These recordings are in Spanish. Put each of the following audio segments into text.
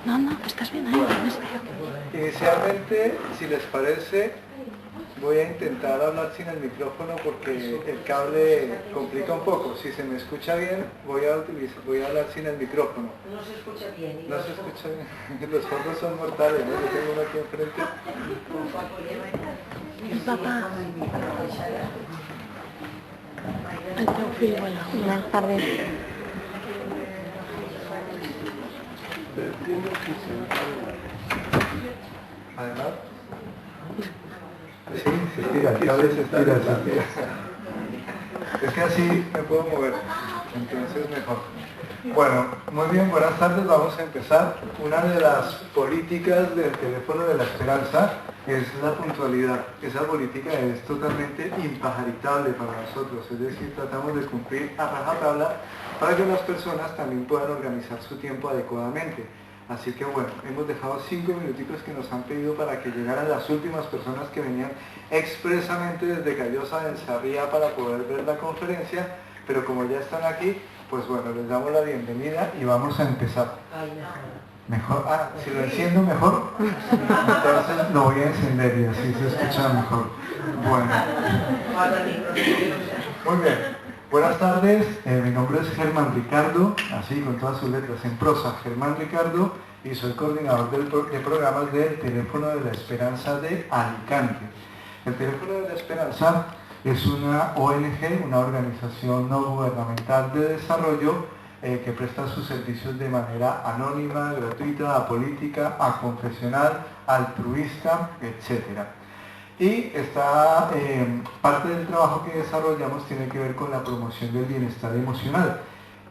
No, estás bien ahí, no veo. Inicialmente, si les parece, voy a intentar hablar sin el micrófono porque el cable complica un poco. Si se me escucha bien, voy a hablar sin el micrófono. No se escucha bien. No se escucha bien. Los fondos son mortales, ¿no? Yo tengo uno aquí enfrente. El papá. El Teófilo, bueno. Buenas tardes. Además, sí, se estira, el cable se estira. Es que así me puedo mover, entonces mejor. Bueno, muy bien, buenas tardes, vamos a empezar. Una de las políticas del teléfono de la esperanza es la puntualidad. Esa política es totalmente impajaritable para nosotros, es decir, tratamos de cumplir a rajatabla para que las personas también puedan organizar su tiempo adecuadamente. Así que bueno, hemos dejado 5 minuticos que nos han pedido para que llegaran las últimas personas que venían expresamente desde Callosa de Enzarría para poder ver la conferencia, pero como ya están aquí, pues bueno, les damos la bienvenida y vamos a empezar. Mejor, si lo enciendo mejor, entonces lo voy a encender y así se escucha mejor. Bueno. Muy bien. Buenas tardes, mi nombre es Germán Ricardo, así con todas sus letras en prosa, Germán Ricardo, y soy coordinador de programas del Teléfono de la Esperanza de Alicante. El Teléfono de la Esperanza es una ONG, una organización no gubernamental de desarrollo que presta sus servicios de manera anónima, gratuita, apolítica, aconfesional, altruista, etc. Y parte del trabajo que desarrollamos tiene que ver con la promoción del bienestar emocional.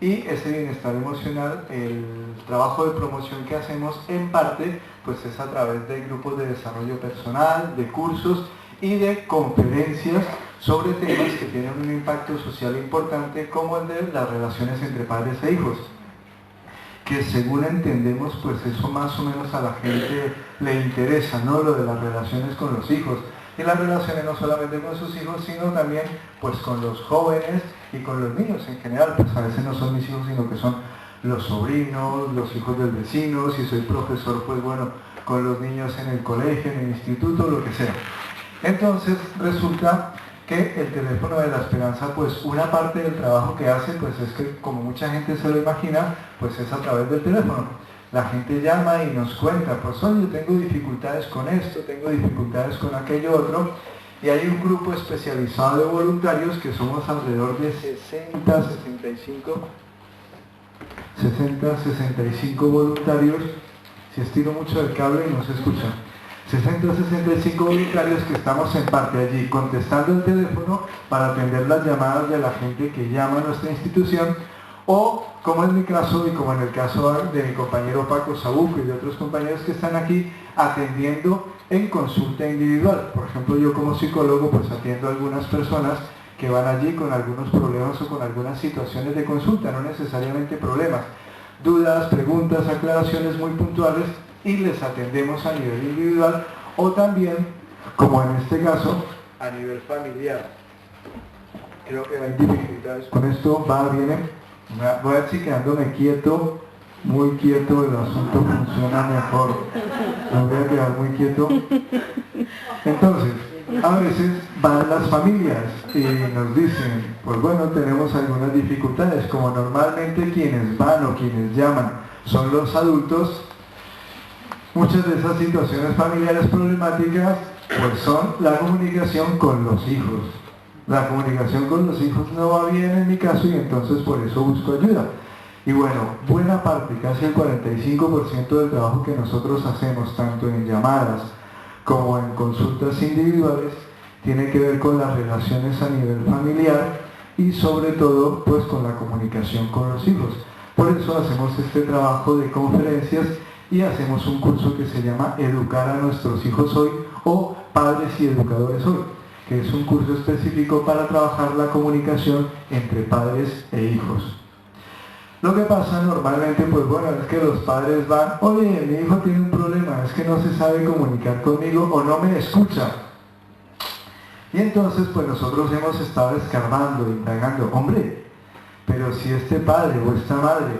Y ese bienestar emocional, el trabajo de promoción que hacemos en parte, pues es a través de grupos de desarrollo personal, de cursos y de conferencias sobre temas que tienen un impacto social importante, como el de las relaciones entre padres e hijos, que según entendemos, pues eso más o menos a la gente le interesa, ¿no? Lo de las relaciones con los hijos. Y las relaciones no solamente con sus hijos, sino también pues con los jóvenes y con los niños en general. Pues a veces no son mis hijos, sino que son los sobrinos, los hijos del vecino. Si soy profesor, pues bueno, con los niños en el colegio, en el instituto, lo que sea. Entonces resulta que el Teléfono de la Esperanza, pues una parte del trabajo que hace, pues es que, como mucha gente se lo imagina, pues es a través del teléfono. La gente llama y nos cuenta, pues oye, yo tengo dificultades con esto, tengo dificultades con aquello otro, y hay un grupo especializado de voluntarios que somos alrededor de 65 voluntarios. Si estiro mucho el cable no se escucha. 65 voluntarios que estamos en parte allí contestando el teléfono para atender las llamadas de la gente que llama a nuestra institución, o como en mi caso y como en el caso de mi compañero Paco Sabuco y de otros compañeros que están aquí, atendiendo en consulta individual. Por ejemplo, yo como psicólogo pues atiendo a algunas personas que van allí con algunos problemas o con algunas situaciones de consulta, no necesariamente problemas, dudas, preguntas, aclaraciones muy puntuales, y les atendemos a nivel individual o también, como en este caso, a nivel familiar. Creo que hay dificultades con esto, viene. Voy a ver si quedándome quieto, muy quieto, el asunto funciona mejor. Me voy a quedar muy quieto. Entonces, a veces van las familias y nos dicen, pues bueno, tenemos algunas dificultades, como normalmente quienes van o quienes llaman son los adultos. Muchas de esas situaciones familiares problemáticas pues son la comunicación con los hijos. La comunicación con los hijos no va bien en mi caso y entonces por eso busco ayuda. Y bueno, buena parte, casi el 45% del trabajo que nosotros hacemos, tanto en llamadas como en consultas individuales, tiene que ver con las relaciones a nivel familiar y sobre todo pues con la comunicación con los hijos. Por eso hacemos este trabajo de conferencias y hacemos un curso que se llama Educar a nuestros hijos hoy, o Padres y Educadores hoy, que es un curso específico para trabajar la comunicación entre padres e hijos. Lo que pasa normalmente, pues bueno, es que los padres van, oye, mi hijo tiene un problema, es que no se sabe comunicar conmigo o no me escucha. Y entonces, pues nosotros hemos estado escarbando, indagando, hombre, pero si este padre o esta madre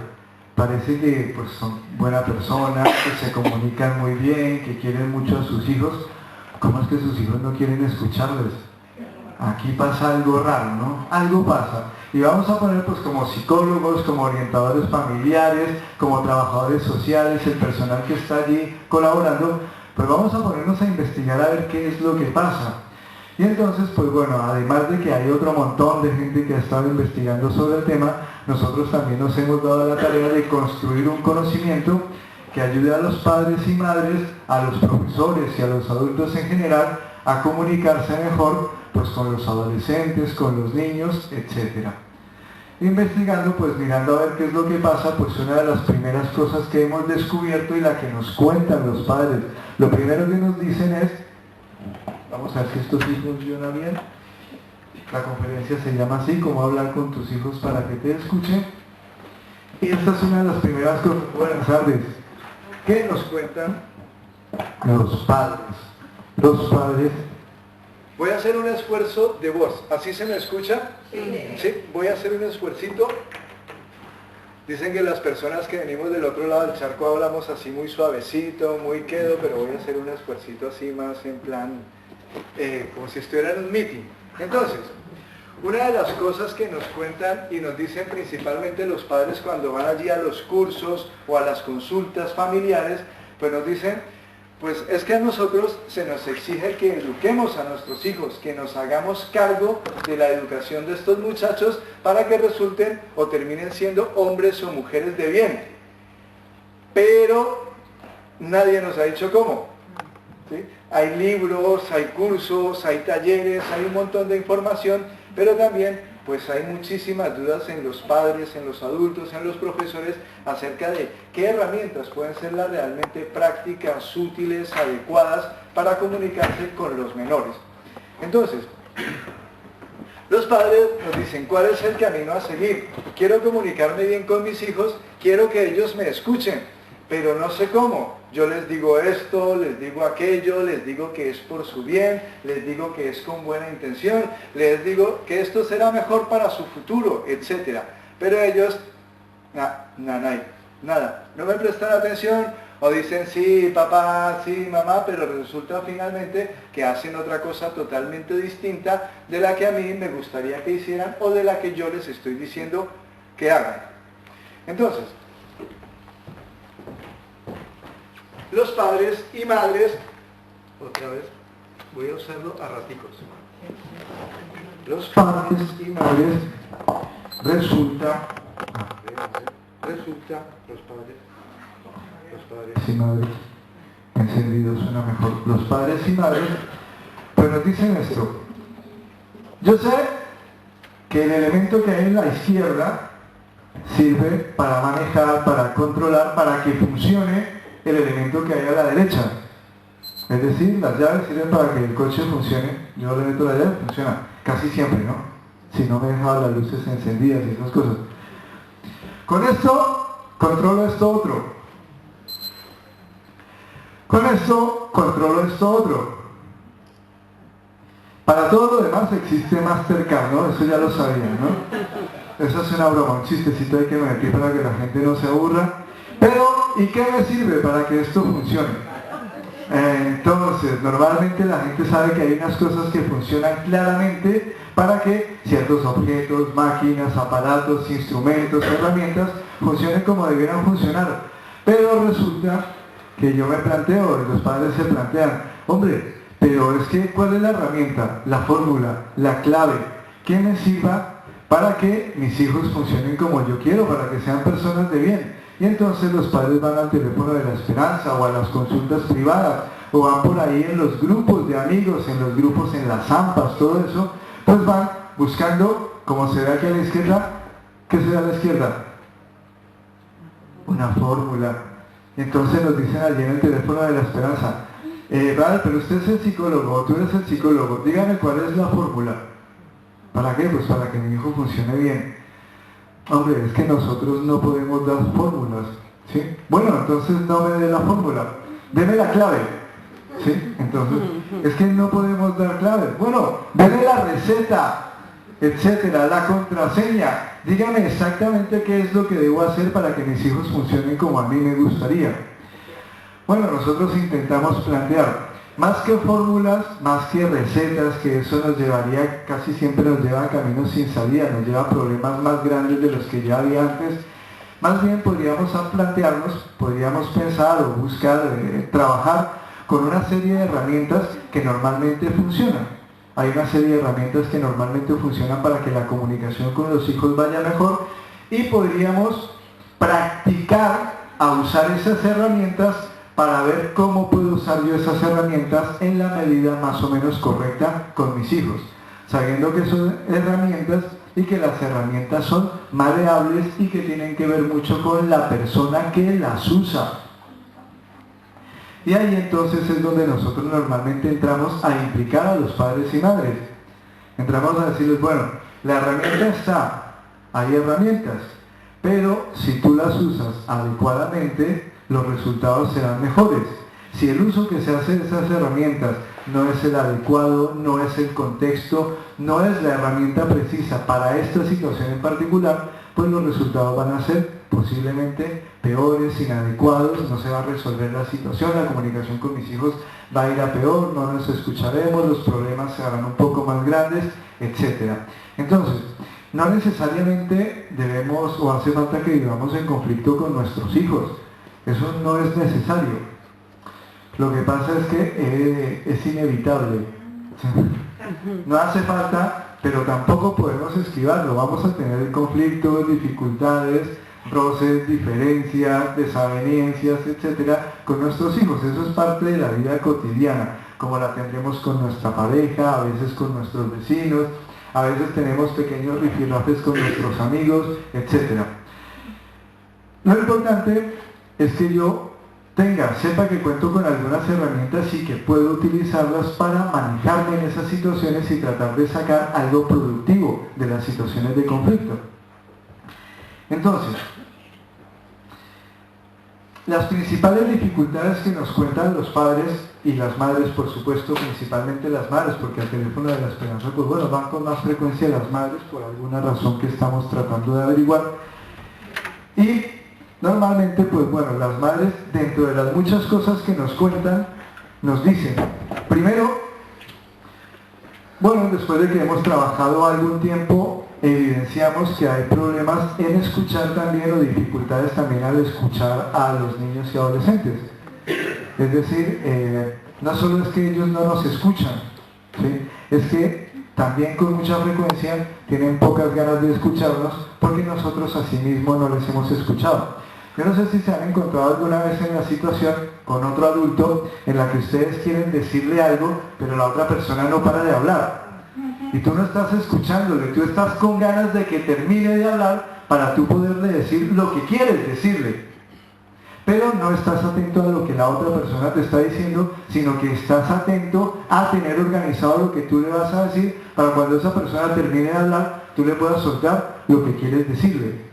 parece que pues, son buena persona, que se comunican muy bien, que quieren mucho a sus hijos, ¿cómo es que sus hijos no quieren escucharles? Aquí pasa algo raro, ¿no? Algo pasa. Y vamos a poner pues como psicólogos, como orientadores familiares, como trabajadores sociales, el personal que está allí colaborando, pues vamos a ponernos a investigar a ver qué es lo que pasa. Y entonces, pues bueno, además de que hay otro montón de gente que ha estado investigando sobre el tema, nosotros también nos hemos dado la tarea de construir un conocimiento que ayude a los padres y madres, a los profesores y a los adultos en general a comunicarse mejor pues con los adolescentes, con los niños, etc. Investigando, pues mirando a ver qué es lo que pasa, pues una de las primeras cosas que hemos descubierto y la que nos cuentan los padres, lo primero que nos dicen es, vamos a ver si esto sí funciona bien, la conferencia se llama así, cómo hablar con tus hijos para que te escuchen, y esta es una de las primeras cosas. Buenas tardes. ¿Qué nos cuentan los padres? Los padres. Voy a hacer un esfuerzo de voz. ¿Así se me escucha? Sí. Voy a hacer un esfuercito. Dicen que las personas que venimos del otro lado del charco hablamos así muy suavecito, muy quedo, pero voy a hacer un esfuercito así más en plan, como si estuviera en un meeting. Entonces, una de las cosas que nos cuentan y nos dicen principalmente los padres cuando van allí a los cursos o a las consultas familiares, pues nos dicen, pues es que a nosotros se nos exige que eduquemos a nuestros hijos, que nos hagamos cargo de la educación de estos muchachos para que resulten o terminen siendo hombres o mujeres de bien. Pero nadie nos ha dicho cómo. ¿Sí? Hay libros, hay cursos, hay talleres, hay un montón de información, pero también pues hay muchísimas dudas en los padres, en los adultos, en los profesores acerca de qué herramientas pueden ser las realmente prácticas, útiles, adecuadas para comunicarse con los menores. Entonces, los padres nos dicen, ¿cuál es el camino a seguir? Quiero comunicarme bien con mis hijos, quiero que ellos me escuchen, pero no sé cómo. Yo les digo esto, les digo aquello, les digo que es por su bien, les digo que es con buena intención, les digo que esto será mejor para su futuro, etc. Pero ellos, nada, no me prestan atención, o dicen sí, papá, sí, mamá, pero resulta finalmente que hacen otra cosa totalmente distinta de la que a mí me gustaría que hicieran o de la que yo les estoy diciendo que hagan. Entonces, los padres y madres, otra vez, voy a usarlo a raticos. Los padres y madres resulta, los padres y madres, encendidos suena mejor, los padres y madres, pues nos dicen esto. Yo sé que el elemento que hay en la izquierda sirve para manejar, para controlar, para que funcione el elemento que hay a la derecha. Es decir, las llaves sirven para que el coche funcione. Yo le meto la llave, funciona. Casi siempre, ¿no? Si no me dejaba las luces encendidas y esas cosas. Con esto, controlo esto otro. Con esto, controlo esto otro. Para todo lo demás existe Mastercard, ¿no? Eso ya lo sabían, ¿no? Eso es una broma, un chistecito hay que meter para que la gente no se aburra. Pero, ¿y qué me sirve para que esto funcione? Entonces, normalmente la gente sabe que hay unas cosas que funcionan claramente para que ciertos objetos, máquinas, aparatos, instrumentos, herramientas funcionen como debieran funcionar. Pero resulta que yo me planteo, y los padres se plantean, hombre, pero es que ¿cuál es la herramienta, la fórmula, la clave que me sirva para que mis hijos funcionen como yo quiero, para que sean personas de bien? Y entonces los padres van al teléfono de la esperanza o a las consultas privadas o van por ahí en los grupos de amigos, en los grupos en las AMPAs, todo eso, pues van buscando, como se ve aquí a la izquierda, ¿qué se ve a la izquierda? Una fórmula. Entonces nos dicen allí en el teléfono de la esperanza, vale, pero usted es el psicólogo o tú eres el psicólogo, dígame cuál es la fórmula. ¿Para qué? Pues para que mi hijo funcione bien. Hombre, es que nosotros no podemos dar fórmulas, ¿sí? Bueno, entonces no me dé la fórmula, deme la clave, ¿sí? Entonces, es que no podemos dar claves. Bueno, deme la receta. etcétera, la contraseña. Dígame exactamente qué es lo que debo hacer para que mis hijos funcionen como a mí me gustaría. Bueno, nosotros intentamos plantear, más que fórmulas, más que recetas, que eso nos llevaría, casi siempre nos lleva a caminos sin salida, nos lleva a problemas más grandes de los que ya había antes. Más bien podríamos plantearnos, podríamos pensar o buscar, trabajar con una serie de herramientas que normalmente funcionan. Hay una serie de herramientas que normalmente funcionan para que la comunicación con los hijos vaya mejor y podríamos practicar a usar esas herramientas para ver cómo puedo usar yo esas herramientas en la medida más o menos correcta con mis hijos, sabiendo que son herramientas y que las herramientas son maleables y que tienen que ver mucho con la persona que las usa. Y ahí entonces es donde nosotros normalmente entramos a implicar a los padres y madres. Entramos a decirles, bueno, la herramienta está, hay herramientas, pero si tú las usas adecuadamente, los resultados serán mejores. Si el uso que se hace de esas herramientas no es el adecuado, no es el contexto, no es la herramienta precisa para esta situación en particular, pues los resultados van a ser posiblemente peores, inadecuados, no se va a resolver la situación, la comunicación con mis hijos va a ir a peor, no nos escucharemos, los problemas se harán un poco más grandes, etc. Entonces, no necesariamente debemos o hace falta que vivamos en conflicto con nuestros hijos, eso no es necesario. Lo que pasa es que es inevitable. No hace falta, pero tampoco podemos esquivarlo. Vamos a tener conflictos, dificultades, roces, diferencias, desavenencias, etcétera, con nuestros hijos. Eso es parte de la vida cotidiana, como la tendremos con nuestra pareja, a veces con nuestros vecinos, a veces tenemos pequeños rifirrafes con nuestros amigos, etcétera. Lo importante es que yo sepa que cuento con algunas herramientas y que puedo utilizarlas para manejarme en esas situaciones y tratar de sacar algo productivo de las situaciones de conflicto. Entonces, las principales dificultades que nos cuentan los padres y las madres, por supuesto, principalmente las madres, porque al teléfono de la esperanza, pues bueno, van con más frecuencia las madres por alguna razón que estamos tratando de averiguar. Y normalmente, pues bueno, las madres, dentro de las muchas cosas que nos cuentan, nos dicen, primero, bueno, después de que hemos trabajado algún tiempo, evidenciamos que hay problemas en escuchar también o dificultades también al escuchar a los niños y adolescentes. Es decir, no solo es que ellos no nos escuchan, ¿sí? Es que también con mucha frecuencia tienen pocas ganas de escucharnos porque nosotros a sí mismos no les hemos escuchado. Yo no sé si se han encontrado alguna vez en la situación con otro adulto en la que ustedes quieren decirle algo, pero la otra persona no para de hablar. Y tú no estás escuchándole, tú estás con ganas de que termine de hablar para tú poderle decir lo que quieres decirle. Pero no estás atento a lo que la otra persona te está diciendo, sino que estás atento a tener organizado lo que tú le vas a decir para cuando esa persona termine de hablar, tú le puedas soltar lo que quieres decirle.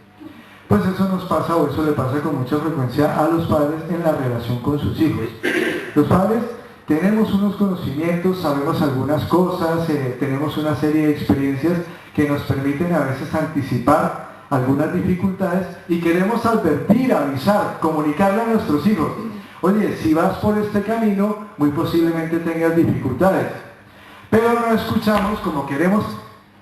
Pues eso nos pasa, o eso le pasa con mucha frecuencia a los padres en la relación con sus hijos. Los padres tenemos unos conocimientos, sabemos algunas cosas, tenemos una serie de experiencias que nos permiten a veces anticipar algunas dificultades y queremos advertir, avisar, comunicarle a nuestros hijos. Oye, si vas por este camino, muy posiblemente tengas dificultades. Pero no escuchamos, como queremos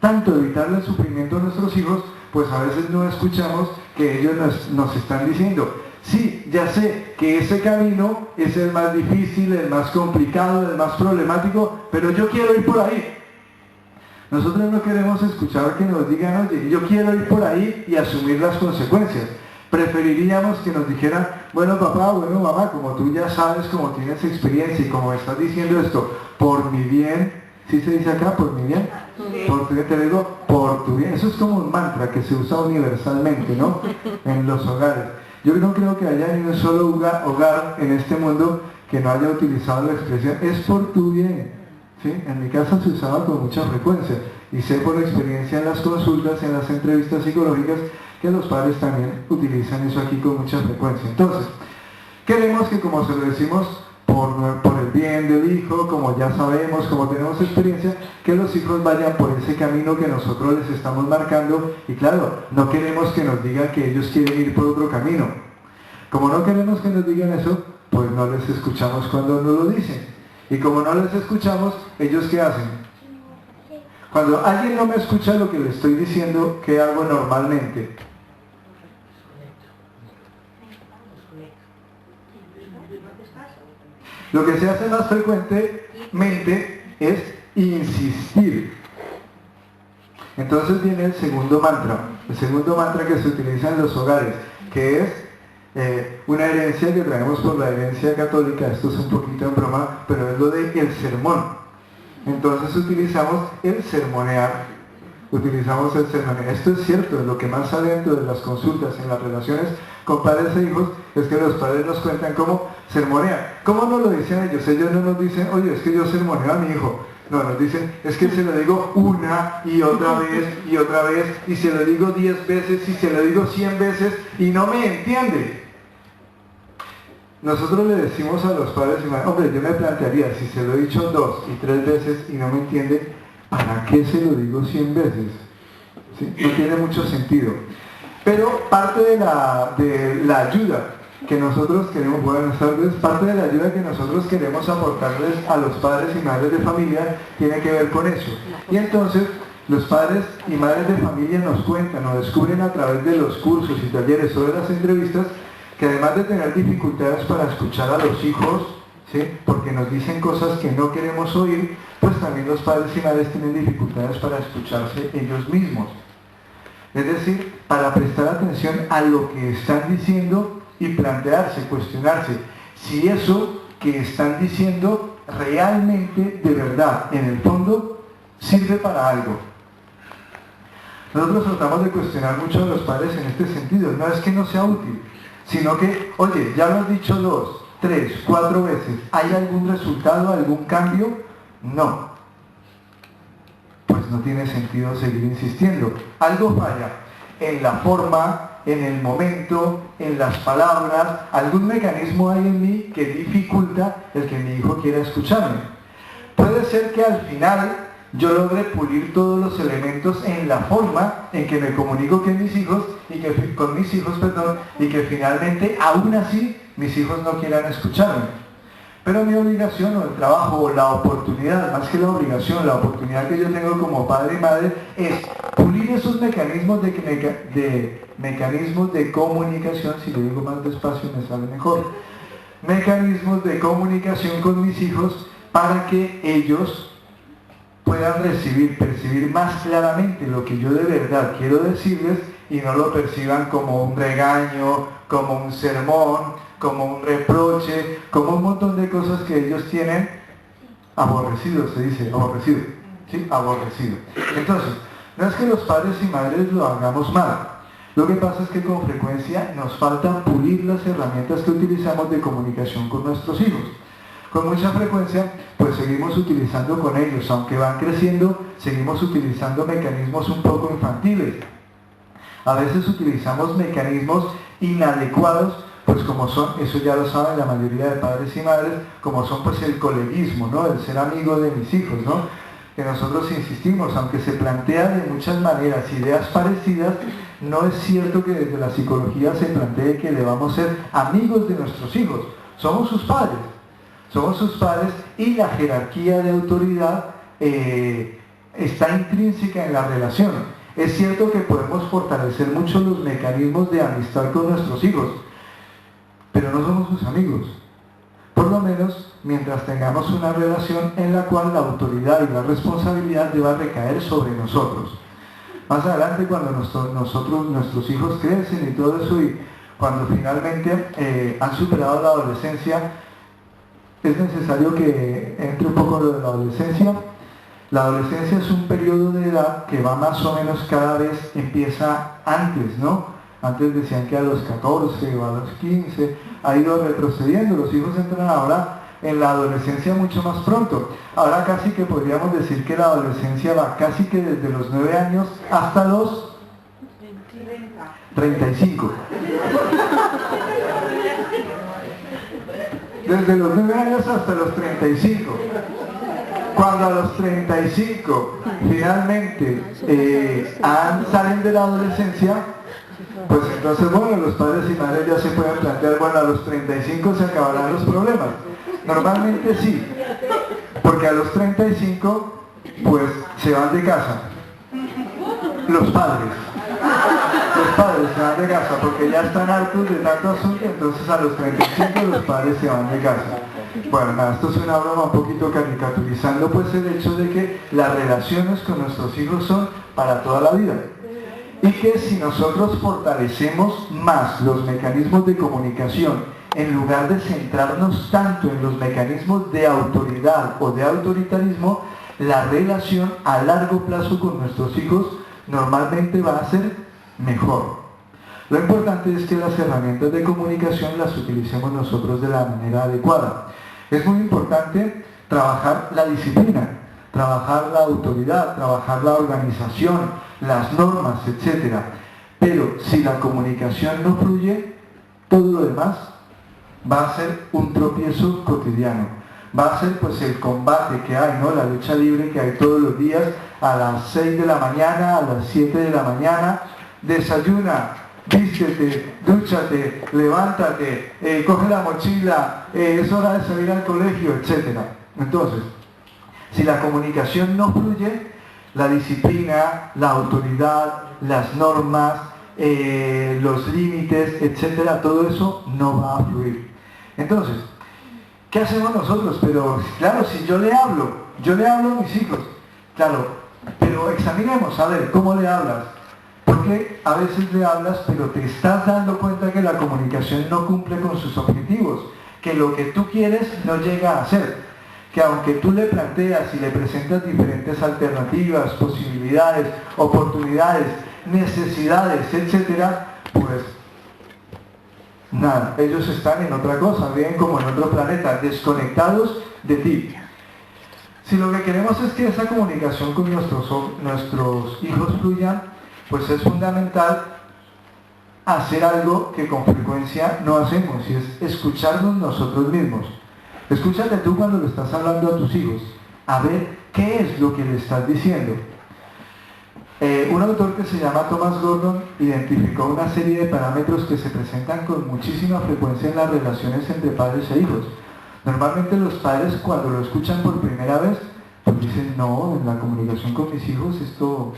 tanto evitarle el sufrimiento a nuestros hijos, pues a veces no escuchamos que ellos nos están diciendo, sí, ya sé que ese camino es el más difícil, el más complicado, el más problemático, pero yo quiero ir por ahí. Nosotros no queremos escuchar que nos digan, oye, yo quiero ir por ahí y asumir las consecuencias. Preferiríamos que nos dijeran, bueno papá, bueno mamá, como tú ya sabes, como tienes experiencia y como estás diciendo esto, por mi bien, ¿sí se dice acá, por mi bien? Sí. Por tu bien, te digo, por tu bien. Eso es como un mantra que se usa universalmente, ¿no? En los hogares. Yo no creo que haya ni un solo hogar en este mundo que no haya utilizado la expresión, es por tu bien. ¿Sí? En mi casa se usaba con mucha frecuencia y sé por experiencia en las consultas, en las entrevistas psicológicas, que los padres también utilizan eso aquí con mucha frecuencia. Entonces, queremos que como se lo decimos por el bien del hijo, como ya sabemos, como tenemos experiencia, que los hijos vayan por ese camino que nosotros les estamos marcando, y claro, no queremos que nos digan que ellos quieren ir por otro camino. Como no queremos que nos digan eso, pues no les escuchamos cuando nos lo dicen. Y como no les escuchamos, ¿ellos qué hacen? Cuando alguien no me escucha lo que le estoy diciendo, ¿qué hago normalmente? Lo que se hace más frecuentemente es insistir. Entonces viene el segundo mantra que se utiliza en los hogares, que es una herencia que traemos por la herencia católica. Esto es un poquito en broma, pero es lo de el sermón. Entonces utilizamos el sermonear. Esto es cierto, lo que más sale dentro de las consultas en las relaciones con padres e hijos es que los padres nos cuentan cómo sermonean. ¿Cómo nos lo dicen ellos? Ellos no nos dicen, oye, es que yo sermoneo a mi hijo. No, nos dicen, es que se lo digo una y otra vez, y se lo digo 10 veces, y se lo digo 100 veces, y no me entiende. Nosotros le decimos a los padres y madres, hombre, yo me plantearía, si se lo he dicho 2 y 3 veces y no me entiende, ¿para qué se lo digo 100 veces? ¿Sí? No tiene mucho sentido. Pero parte de la ayuda que nosotros queremos, buenas tardes, parte de la ayuda que nosotros queremos aportarles a los padres y madres de familia tiene que ver con eso. Y entonces los padres y madres de familia nos cuentan, nos descubren a través de los cursos y talleres o de las entrevistas, que además de tener dificultades para escuchar a los hijos, ¿sí? Porque nos dicen cosas que no queremos oír, pues también los padres y madres tienen dificultades para escucharse ellos mismos. Es decir, para prestar atención a lo que están diciendo y plantearse, cuestionarse si eso que están diciendo realmente, de verdad, en el fondo, sirve para algo. Nosotros tratamos de cuestionar mucho a los padres en este sentido. No es que no sea útil, sino que, oye, ya lo has dicho 2, 3, 4 veces, ¿hay algún resultado, algún cambio? No. Pues no tiene sentido seguir insistiendo. Algo falla en la forma, en el momento, en las palabras. Algún mecanismo hay en mí que dificulta el que mi hijo quiera escucharme. Puede ser que al final yo logre pulir todos los elementos en la forma en que me comunico con mis hijos y que finalmente, aún así, mis hijos no quieran escucharme. Pero mi obligación o el trabajo o la oportunidad, más que la obligación, la oportunidad que yo tengo como padre y madre es pulir esos mecanismos mecanismos de comunicación, si lo digo más despacio me sale mejor, mecanismos de comunicación con mis hijos para que ellos puedan percibir más claramente lo que yo de verdad quiero decirles y no lo perciban como un regaño, como un sermón, como un reproche, como un montón de cosas que ellos tienen aborrecido, se dice, aborrecido, ¿sí? Aborrecido. Entonces, no es que los padres y madres lo hagamos mal, lo que pasa es que con frecuencia nos falta pulir las herramientas que utilizamos de comunicación con nuestros hijos. Con mucha frecuencia, pues seguimos utilizando con ellos, aunque van creciendo, seguimos utilizando mecanismos un poco infantiles. A veces utilizamos mecanismos inadecuados, pues como son, eso ya lo saben la mayoría de padres y madres, como son pues el coleguismo, ¿no? El ser amigo de mis hijos, ¿no? Que nosotros insistimos, aunque se plantea de muchas maneras ideas parecidas, no es cierto que desde la psicología se plantee que debamos ser amigos de nuestros hijos. Somos sus padres y la jerarquía de autoridad está intrínseca en la relación. Es cierto que podemos fortalecer mucho los mecanismos de amistad con nuestros hijos, pero no somos sus amigos. Por lo menos mientras tengamos una relación en la cual la autoridad y la responsabilidad deba recaer sobre nosotros. Más adelante, cuando nuestros hijos crecen y todo eso, y cuando finalmente han superado la adolescencia, es necesario que entre un poco lo de la adolescencia. La adolescencia es un periodo de edad que va más o menos cada vez empieza antes, ¿no? Antes decían que a los 14 o a los 15, ha ido retrocediendo. Los hijos entran ahora en la adolescencia mucho más pronto. Ahora casi que podríamos decir que la adolescencia va casi que desde los 9 años hasta los 35. desde los 9 años hasta los 35. Cuando a los 35 finalmente salen de la adolescencia, pues entonces, bueno, los padres y madres ya se pueden plantear, bueno, a los 35 se acabarán los problemas. Normalmente sí, porque a los 35, pues se van de casa. Los padres se van de casa porque ya están hartos de tanto asunto, entonces a los 35 los padres se van de casa. Bueno, nada, esto es una broma un poquito caricaturizando pues el hecho de que las relaciones con nuestros hijos son para toda la vida. Y que si nosotros fortalecemos más los mecanismos de comunicación, en lugar de centrarnos tanto en los mecanismos de autoridad o de autoritarismo, la relación a largo plazo con nuestros hijos normalmente va a ser mejor. Lo importante es que las herramientas de comunicación las utilicemos nosotros de la manera adecuada. Es muy importante trabajar la disciplina, trabajar la autoridad, trabajar la organización, las normas, etc. Pero si la comunicación no fluye, todo lo demás va a ser un tropiezo cotidiano. Va a ser pues el combate que hay, ¿no? La lucha libre que hay todos los días a las 6 de la mañana, a las 7 de la mañana, desayuna, vístete, dúchate, levántate, coge la mochila, es hora de salir al colegio, etc. Entonces, si la comunicación no fluye, la disciplina, la autoridad, las normas, los límites, etc., todo eso no va a fluir. Entonces, ¿qué hacemos nosotros? Pero claro, si yo le hablo a mis hijos, claro, pero examinemos, a ver, ¿cómo le hablas? Porque a veces le hablas, pero te estás dando cuenta que la comunicación no cumple con sus objetivos, que lo que tú quieres no llega a ser, que aunque tú le planteas y le presentas diferentes alternativas, posibilidades, oportunidades, necesidades, etcétera, pues nada, ellos están en otra cosa, viven como en otro planeta, desconectados de ti. Si lo que queremos es que esa comunicación con nuestros hijos fluya, pues es fundamental hacer algo que con frecuencia no hacemos, y es escucharnos nosotros mismos. Escúchate tú cuando le estás hablando a tus hijos, a ver qué es lo que le estás diciendo. Un autor que se llama Thomas Gordon identificó una serie de parámetros que se presentan con muchísima frecuencia en las relaciones entre padres e hijos. Normalmente los padres, cuando lo escuchan por primera vez, pues dicen, no, en la comunicación con mis hijos esto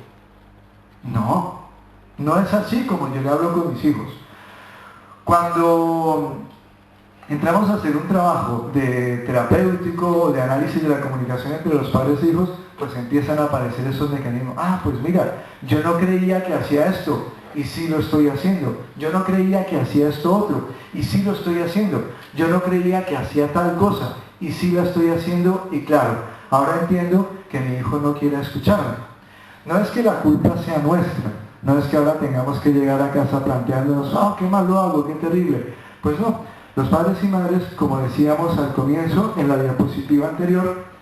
no es así como yo le hablo con mis hijos. Cuando entramos a hacer un trabajo de terapéutico o de análisis de la comunicación entre los padres e hijos, pues empiezan a aparecer esos mecanismos. Ah, pues mira, yo no creía que hacía esto, y sí lo estoy haciendo. Yo no creía que hacía esto otro, y sí lo estoy haciendo. Yo no creía que hacía tal cosa, y sí la estoy haciendo, y claro, ahora entiendo que mi hijo no quiere escucharme. No es que la culpa sea nuestra, no es que ahora tengamos que llegar a casa planteándonos, qué mal lo hago, qué terrible. Pues no, los padres y madres, como decíamos al comienzo, en la diapositiva anterior,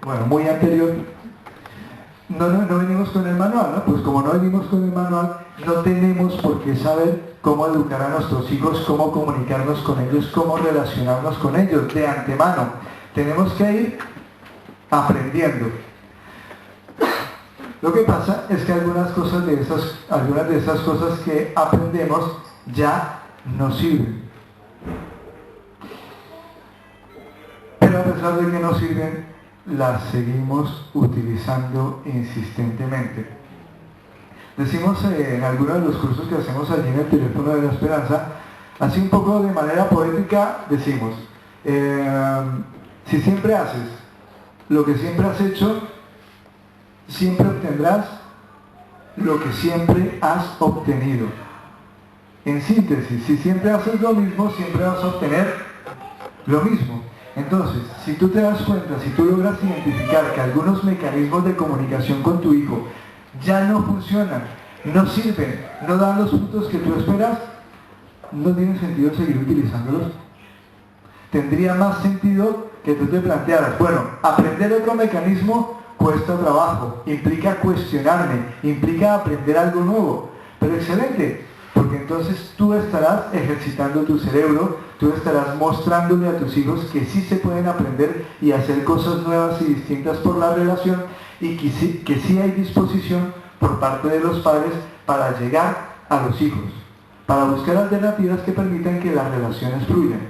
bueno, muy anterior, no venimos con el manual, ¿no? Pues como no venimos con el manual, no tenemos por qué saber cómo educar a nuestros hijos, cómo comunicarnos con ellos, cómo relacionarnos con ellos de antemano. Tenemos que ir aprendiendo. Lo que pasa es que algunas de esas cosas que aprendemos ya no sirven. Pero a pesar de que no sirven, las seguimos utilizando insistentemente. Decimos en algunos de los cursos que hacemos allí en el teléfono de la esperanza, así un poco de manera poética, decimos, si siempre haces lo que siempre has hecho, siempre obtendrás lo que siempre has obtenido. En síntesis, si siempre haces lo mismo, siempre vas a obtener lo mismo. Entonces, si tú te das cuenta, si tú logras identificar que algunos mecanismos de comunicación con tu hijo ya no funcionan, no sirven, no dan los frutos que tú esperas, no tiene sentido seguir utilizándolos. Tendría más sentido que tú te plantearas, bueno, aprender otro mecanismo cuesta trabajo, implica cuestionarme, implica aprender algo nuevo, pero excelente, Porque entonces tú estarás ejercitando tu cerebro, tú estarás mostrándole a tus hijos que sí se pueden aprender y hacer cosas nuevas y distintas por la relación y que sí hay disposición por parte de los padres para llegar a los hijos, para buscar alternativas que permitan que las relaciones fluyan.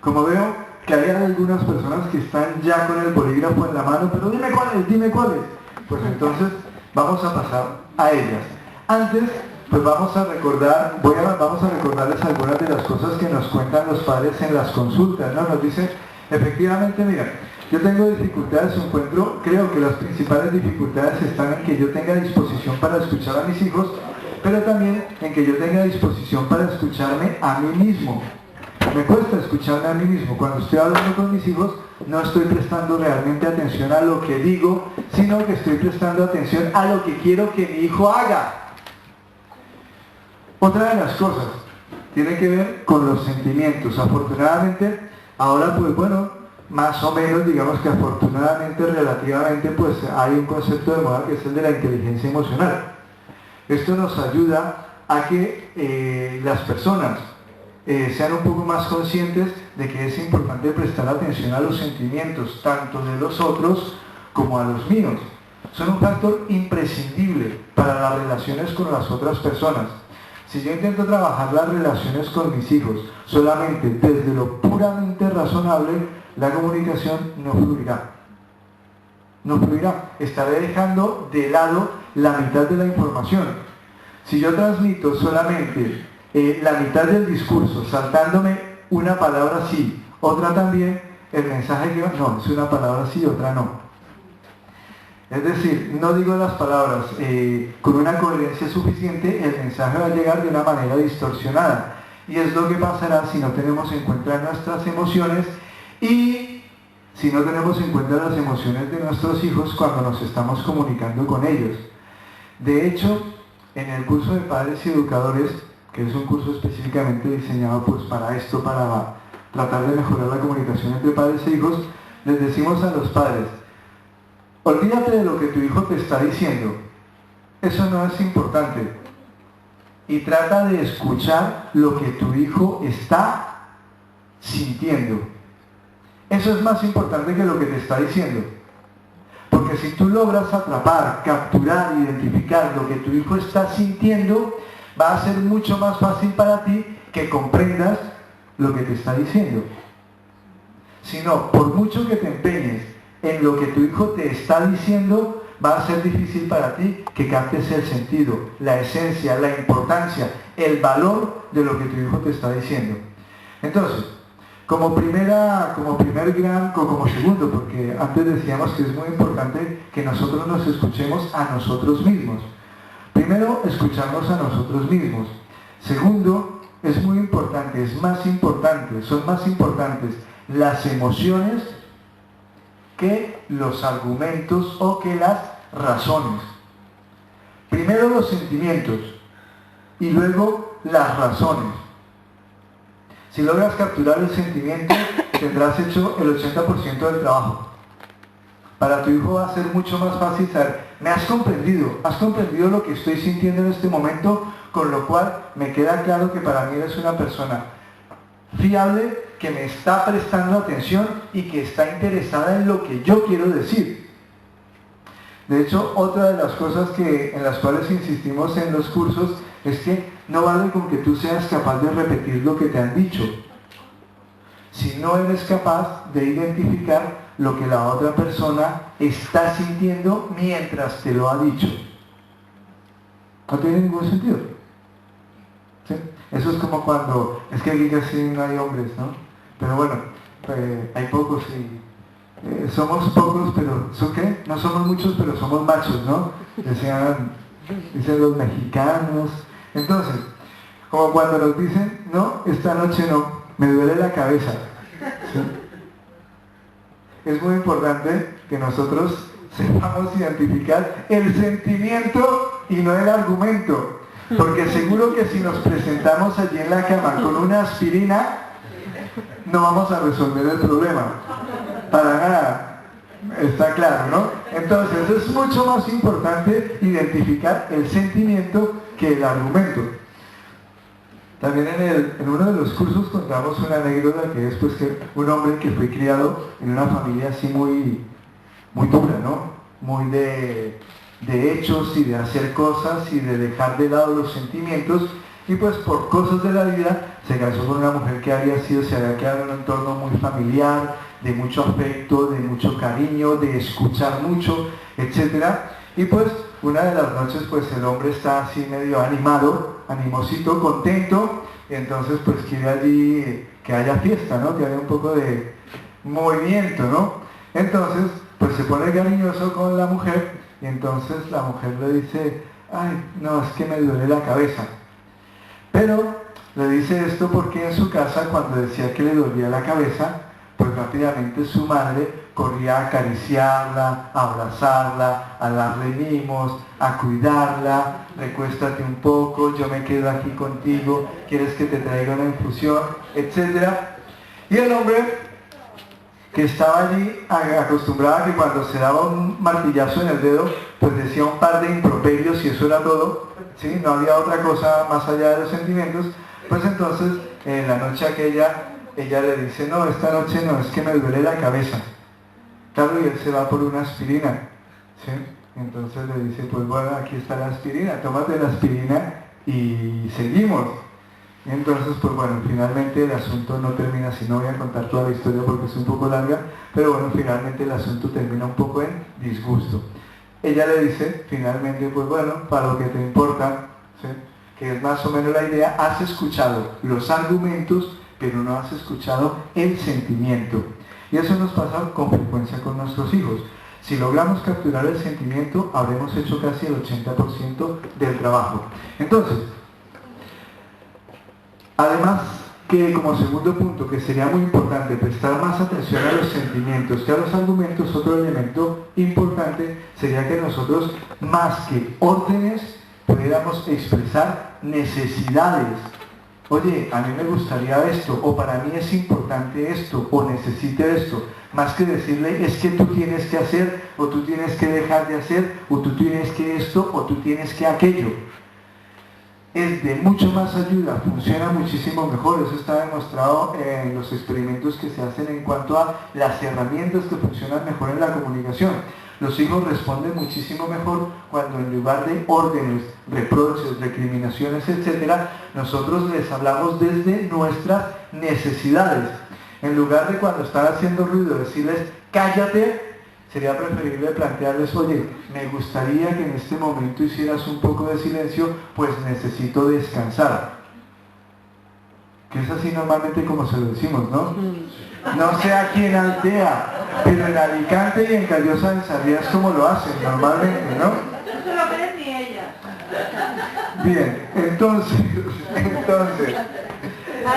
Como veo que hay algunas personas que están ya con el bolígrafo en la mano, pero dime cuáles. Pues entonces vamos a pasar a ellas. Antes, pues vamos a recordarles algunas de las cosas que nos cuentan los padres en las consultas, ¿no? Nos dicen, efectivamente, mira, yo tengo dificultades, creo que las principales dificultades están en que yo tenga disposición para escuchar a mis hijos, pero también en que yo tenga disposición para escucharme a mí mismo. Me cuesta escucharme a mí mismo. Cuando estoy hablando con mis hijos, no estoy prestando realmente atención a lo que digo, sino que estoy prestando atención a lo que quiero que mi hijo haga. Otra de las cosas tiene que ver con los sentimientos. Afortunadamente, ahora pues bueno, más o menos, digamos que afortunadamente, relativamente, pues hay un concepto de moda que es el de la inteligencia emocional. Esto nos ayuda a que las personas sean un poco más conscientes de que es importante prestar atención a los sentimientos, tanto de los otros como a los míos. Son un factor imprescindible para las relaciones con las otras personas. Si yo intento trabajar las relaciones con mis hijos solamente desde lo puramente razonable, la comunicación no fluirá. No fluirá. Estaré dejando de lado la mitad de la información. Si yo transmito solamente la mitad del discurso, saltándome una palabra sí, otra también, el mensaje que no, es una palabra sí, otra no. Es decir, no digo las palabras con una coherencia suficiente, el mensaje va a llegar de una manera distorsionada. Y es lo que pasará si no tenemos en cuenta nuestras emociones y si no tenemos en cuenta las emociones de nuestros hijos cuando nos estamos comunicando con ellos. De hecho, en el curso de Padres y Educadores, que es un curso específicamente diseñado pues para esto, para tratar de mejorar la comunicación entre padres e hijos, les decimos a los padres, olvídate de lo que tu hijo te está diciendo, eso no es importante, y trata de escuchar lo que tu hijo está sintiendo. Eso es más importante que lo que te está diciendo. Porque si tú logras atrapar, capturar, identificar lo que tu hijo está sintiendo, va a ser mucho más fácil para ti que comprendas lo que te está diciendo. Si no, por mucho que te empeñes en lo que tu hijo te está diciendo, va a ser difícil para ti que captes el sentido, la esencia, la importancia, el valor de lo que tu hijo te está diciendo. Entonces, como segundo, porque antes decíamos que es muy importante que nosotros nos escuchemos a nosotros mismos. Primero, escucharnos a nosotros mismos. Segundo, es muy importante, son más importantes las emociones que los argumentos o que las razones. Primero los sentimientos y luego las razones. Si logras capturar el sentimiento, tendrás hecho el 80% del trabajo. Para tu hijo va a ser mucho más fácil saber, me has comprendido lo que estoy sintiendo en este momento, con lo cual me queda claro que para mí eres una persona fiable, que me está prestando atención y que está interesada en lo que yo quiero decir. De hecho, otra de las cosas en las cuales insistimos en los cursos es que no vale con que tú seas capaz de repetir lo que te han dicho. Si no eres capaz de identificar lo que la otra persona está sintiendo mientras te lo ha dicho. No tiene ningún sentido. ¿Sí? Eso es como cuando, es que aquí casi no hay hombres, ¿no? Pero bueno, hay pocos y somos pocos, pero ¿son qué? No somos muchos, pero somos machos, ¿no? Dicen los mexicanos. Entonces, como cuando nos dicen, no, esta noche no, me duele la cabeza. ¿Sí? Es muy importante que nosotros sepamos identificar el sentimiento y no el argumento. Porque seguro que si nos presentamos allí en la cama con una aspirina, no vamos a resolver el problema. Para nada. Está claro, ¿no? Entonces es mucho más importante identificar el sentimiento que el argumento. También en uno de los cursos contamos una anécdota que es pues que un hombre que fue criado en una familia así muy dura, ¿no? Muy de hechos y de hacer cosas y de dejar de lado los sentimientos, y pues por cosas de la vida se casó con una mujer que se había quedado en un entorno muy familiar, de mucho afecto, de mucho cariño, de escuchar mucho, etc. Y pues una de las noches pues el hombre está así medio animado, animosito, contento, y entonces pues quiere allí que haya fiesta, ¿no? Que haya un poco de movimiento, ¿no? Entonces pues se pone cariñoso con la mujer, y entonces la mujer le dice, ay, no, es que me duele la cabeza. Pero le dice esto porque en su casa, cuando decía que le dolía la cabeza, pues rápidamente su madre corría a acariciarla, a abrazarla, a darle mimos, a cuidarla, recuéstate un poco, yo me quedo aquí contigo, quieres que te traiga una infusión, etc. Y el hombre, que estaba allí acostumbrado a que cuando se daba un martillazo en el dedo, pues decía un par de improperios y eso era todo, ¿sí? No había otra cosa más allá de los sentimientos. Pues entonces, en la noche aquella, ella le dice, no, esta noche no, es que me duele la cabeza. Claro, y él se va por una aspirina, ¿sí? Entonces le dice, pues bueno, aquí está la aspirina, tómate la aspirina y seguimos. Y entonces, pues bueno, finalmente el asunto no termina así, no voy a contar toda la historia porque es un poco larga, pero bueno, finalmente el asunto termina un poco en disgusto. Ella le dice, finalmente, pues bueno, para lo que te importa, ¿sí? Que es más o menos la idea, has escuchado los argumentos, pero no has escuchado el sentimiento. Y eso nos pasa con frecuencia con nuestros hijos. Si logramos capturar el sentimiento, habremos hecho casi el 80% del trabajo. Entonces, además que como segundo punto, que sería muy importante prestar más atención a los sentimientos que a los argumentos, otro elemento importante sería que nosotros, más que órdenes, pudiéramos expresar necesidades. Oye, a mí me gustaría esto, o para mí es importante esto, o necesito esto. Más que decirle, es que tú tienes que hacer, o tú tienes que dejar de hacer, o tú tienes que esto, o tú tienes que aquello. Es de mucho más ayuda, funciona muchísimo mejor. Eso está demostrado en los experimentos que se hacen en cuanto a las herramientas que funcionan mejor en la comunicación. Los hijos responden muchísimo mejor cuando en lugar de órdenes, reproches, recriminaciones, etc., nosotros les hablamos desde nuestras necesidades. En lugar de cuando están haciendo ruido decirles cállate, sería preferible plantearles, oye, me gustaría que en este momento hicieras un poco de silencio, pues necesito descansar. Que es así normalmente como se lo decimos, ¿no? No sé aquí en Altea, pero en Alicante y en Callosa de Sarriá es como lo hacen normalmente, ¿no? No se lo creen ni ella. Bien, entonces,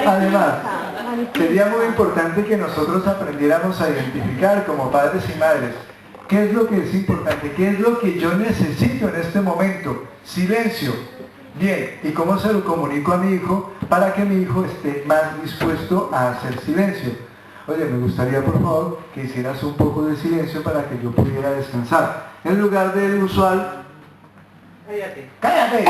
además, sería muy importante que nosotros aprendiéramos a identificar como padres y madres qué es lo que es importante, qué es lo que yo necesito en este momento. Silencio. Bien, ¿y cómo se lo comunico a mi hijo para que mi hijo esté más dispuesto a hacer silencio? Oye, me gustaría por favor que hicieras un poco de silencio para que yo pudiera descansar. En lugar del usual, cállate,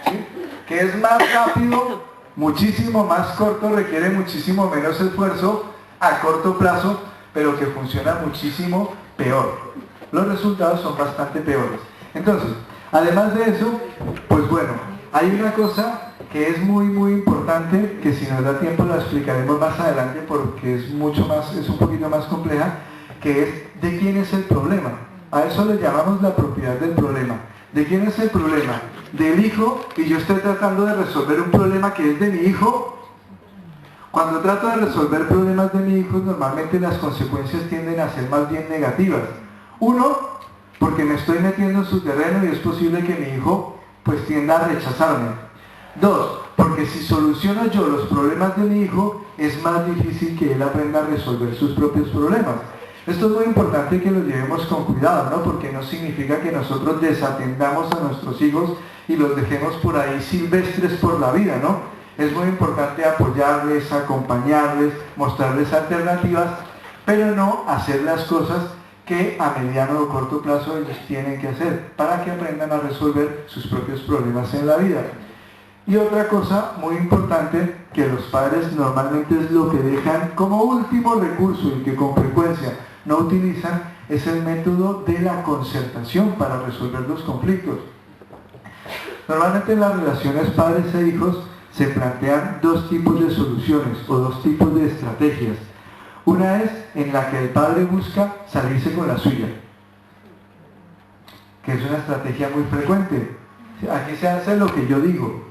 ¿sí? Que es más rápido, muchísimo más corto, requiere muchísimo menos esfuerzo a corto plazo, pero que funciona muchísimo peor. Los resultados son bastante peores. Entonces, además de eso, pues bueno, hay una cosa que es muy importante, que si nos da tiempo la explicaremos más adelante porque es un poquito más compleja, que es de quién es el problema. A eso le llamamos la propiedad del problema. ¿De quién es el problema? Del hijo, y yo estoy tratando de resolver un problema que es de mi hijo. Cuando trato de resolver problemas de mi hijo, normalmente las consecuencias tienden a ser más bien negativas. Uno, porque me estoy metiendo en su terreno y es posible que mi hijo pues tienda a rechazarme. Dos, porque si soluciono yo los problemas de mi hijo, es más difícil que él aprenda a resolver sus propios problemas. Esto es muy importante que lo llevemos con cuidado, ¿no? Porque no significa que nosotros desatendamos a nuestros hijos y los dejemos por ahí silvestres por la vida, ¿no? Es muy importante apoyarles, acompañarles, mostrarles alternativas, pero no hacer las cosas que a mediano o corto plazo ellos tienen que hacer para que aprendan a resolver sus propios problemas en la vida. Y otra cosa muy importante que los padres normalmente es lo que dejan como último recurso y que con frecuencia no utilizan es el método de la concertación para resolver los conflictos. Normalmente en las relaciones padres e hijos se plantean dos tipos de soluciones o dos tipos de estrategias. Una es en la que el padre busca salirse con la suya, que es una estrategia muy frecuente. Aquí se hace lo que yo digo,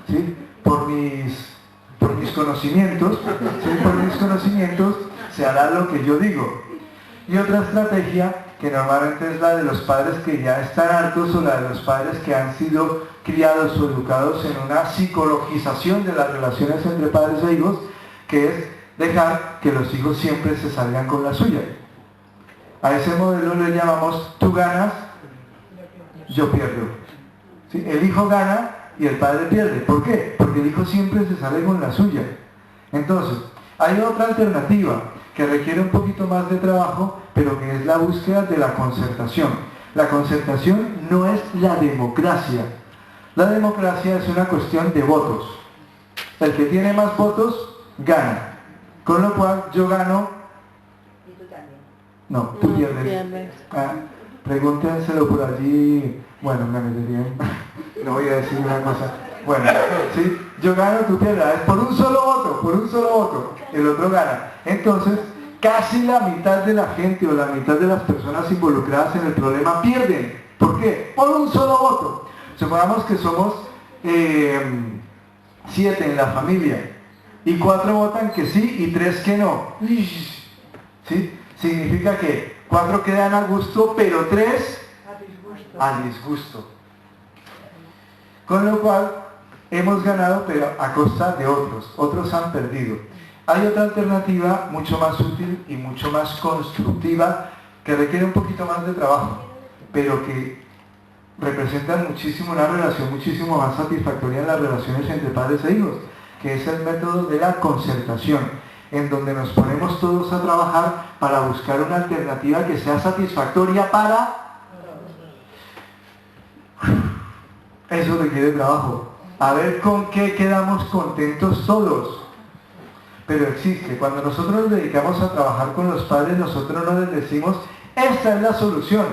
¿sí? Por mis conocimientos, ¿sí? Por mis conocimientos se hará lo que yo digo. Y otra estrategia que normalmente es la de los padres que ya están hartos o la de los padres que han sido criados o educados en una psicologización de las relaciones entre padres e hijos, que es dejar que los hijos siempre se salgan con la suya. A ese modelo le llamamos tú ganas, yo pierdo. ¿Sí? El hijo gana y el padre pierde. ¿Por qué? Porque el hijo siempre se sale con la suya. Entonces, hay otra alternativa que requiere un poquito más de trabajo, pero que es la búsqueda de la concertación. La concertación no es la democracia. La democracia es una cuestión de votos. El que tiene más votos, gana. Con lo cual, yo gano... Y tú también. No, tú pierdes. Pregúntenselo por allí... Bueno, me metería... No voy a decir una cosa... Bueno, ¿sí? Yo gano, tú pierdes. Es por un solo voto. El otro gana. Entonces, casi la mitad de la gente o la mitad de las personas involucradas en el problema pierden. ¿Por qué? Por un solo voto. Supongamos que somos 7 en la familia y 4 votan que sí y 3 que no. ¿Sí? Significa que 4 quedan a gusto, pero 3 a disgusto. Con lo cual, hemos ganado, pero a costa de otros. Otros han perdido. Hay otra alternativa mucho más útil y mucho más constructiva que requiere un poquito más de trabajo, pero que representan muchísimo una relación muchísimo más satisfactoria en las relaciones entre padres e hijos, que es el método de la concertación, en donde nos ponemos todos a trabajar para buscar una alternativa que sea satisfactoria para... Eso requiere trabajo. A ver con qué quedamos contentos todos. Pero existe. Cuando nosotros nos dedicamos a trabajar con los padres, nosotros no les decimos, esta es la solución.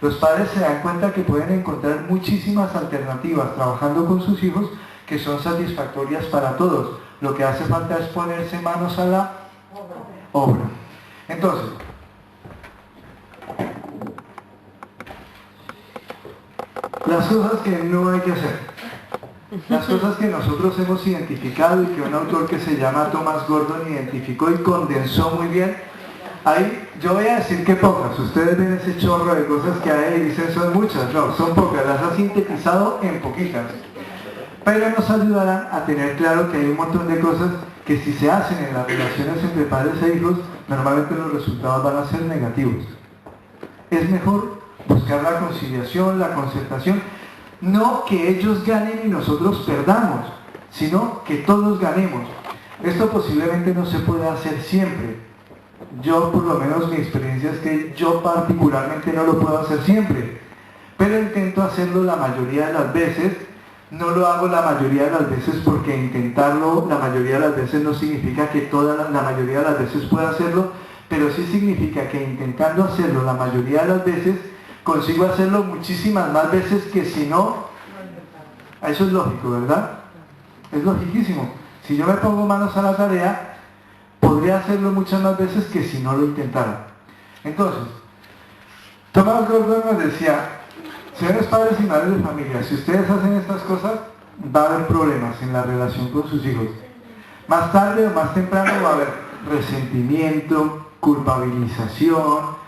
Los padres se dan cuenta que pueden encontrar muchísimas alternativas trabajando con sus hijos que son satisfactorias para todos. Lo que hace falta es ponerse manos a la obra. Entonces, las cosas que no hay que hacer. Las cosas que nosotros hemos identificado y que un autor que se llama Thomas Gordon identificó y condensó muy bien. Ahí, yo voy a decir que pocas. Ustedes ven ese chorro de cosas que hay y dicen son muchas. No, son pocas. Las ha sintetizado en poquitas. Pero nos ayudarán a tener claro que hay un montón de cosas que si se hacen en las relaciones entre padres e hijos, normalmente los resultados van a ser negativos. Es mejor buscar la conciliación, la concertación, no que ellos ganen y nosotros perdamos, sino que todos ganemos. Esto posiblemente no se pueda hacer siempre. Yo, por lo menos, mi experiencia es que yo particularmente no lo puedo hacer siempre, pero intento hacerlo la mayoría de las veces. No lo hago la mayoría de las veces porque intentarlo la mayoría de las veces no significa que la mayoría de las veces pueda hacerlo, pero sí significa que intentando hacerlo la mayoría de las veces, consigo hacerlo muchísimas más veces que si no. Eso es lógico, ¿verdad? Es logiquísimo. Si yo me pongo manos a la tarea, podría hacerlo muchas más veces que si no lo intentara. Entonces, Thomas Gordon nos decía, señores padres y madres de familia, si ustedes hacen estas cosas, va a haber problemas en la relación con sus hijos. Más tarde o más temprano va a haber resentimiento, culpabilización,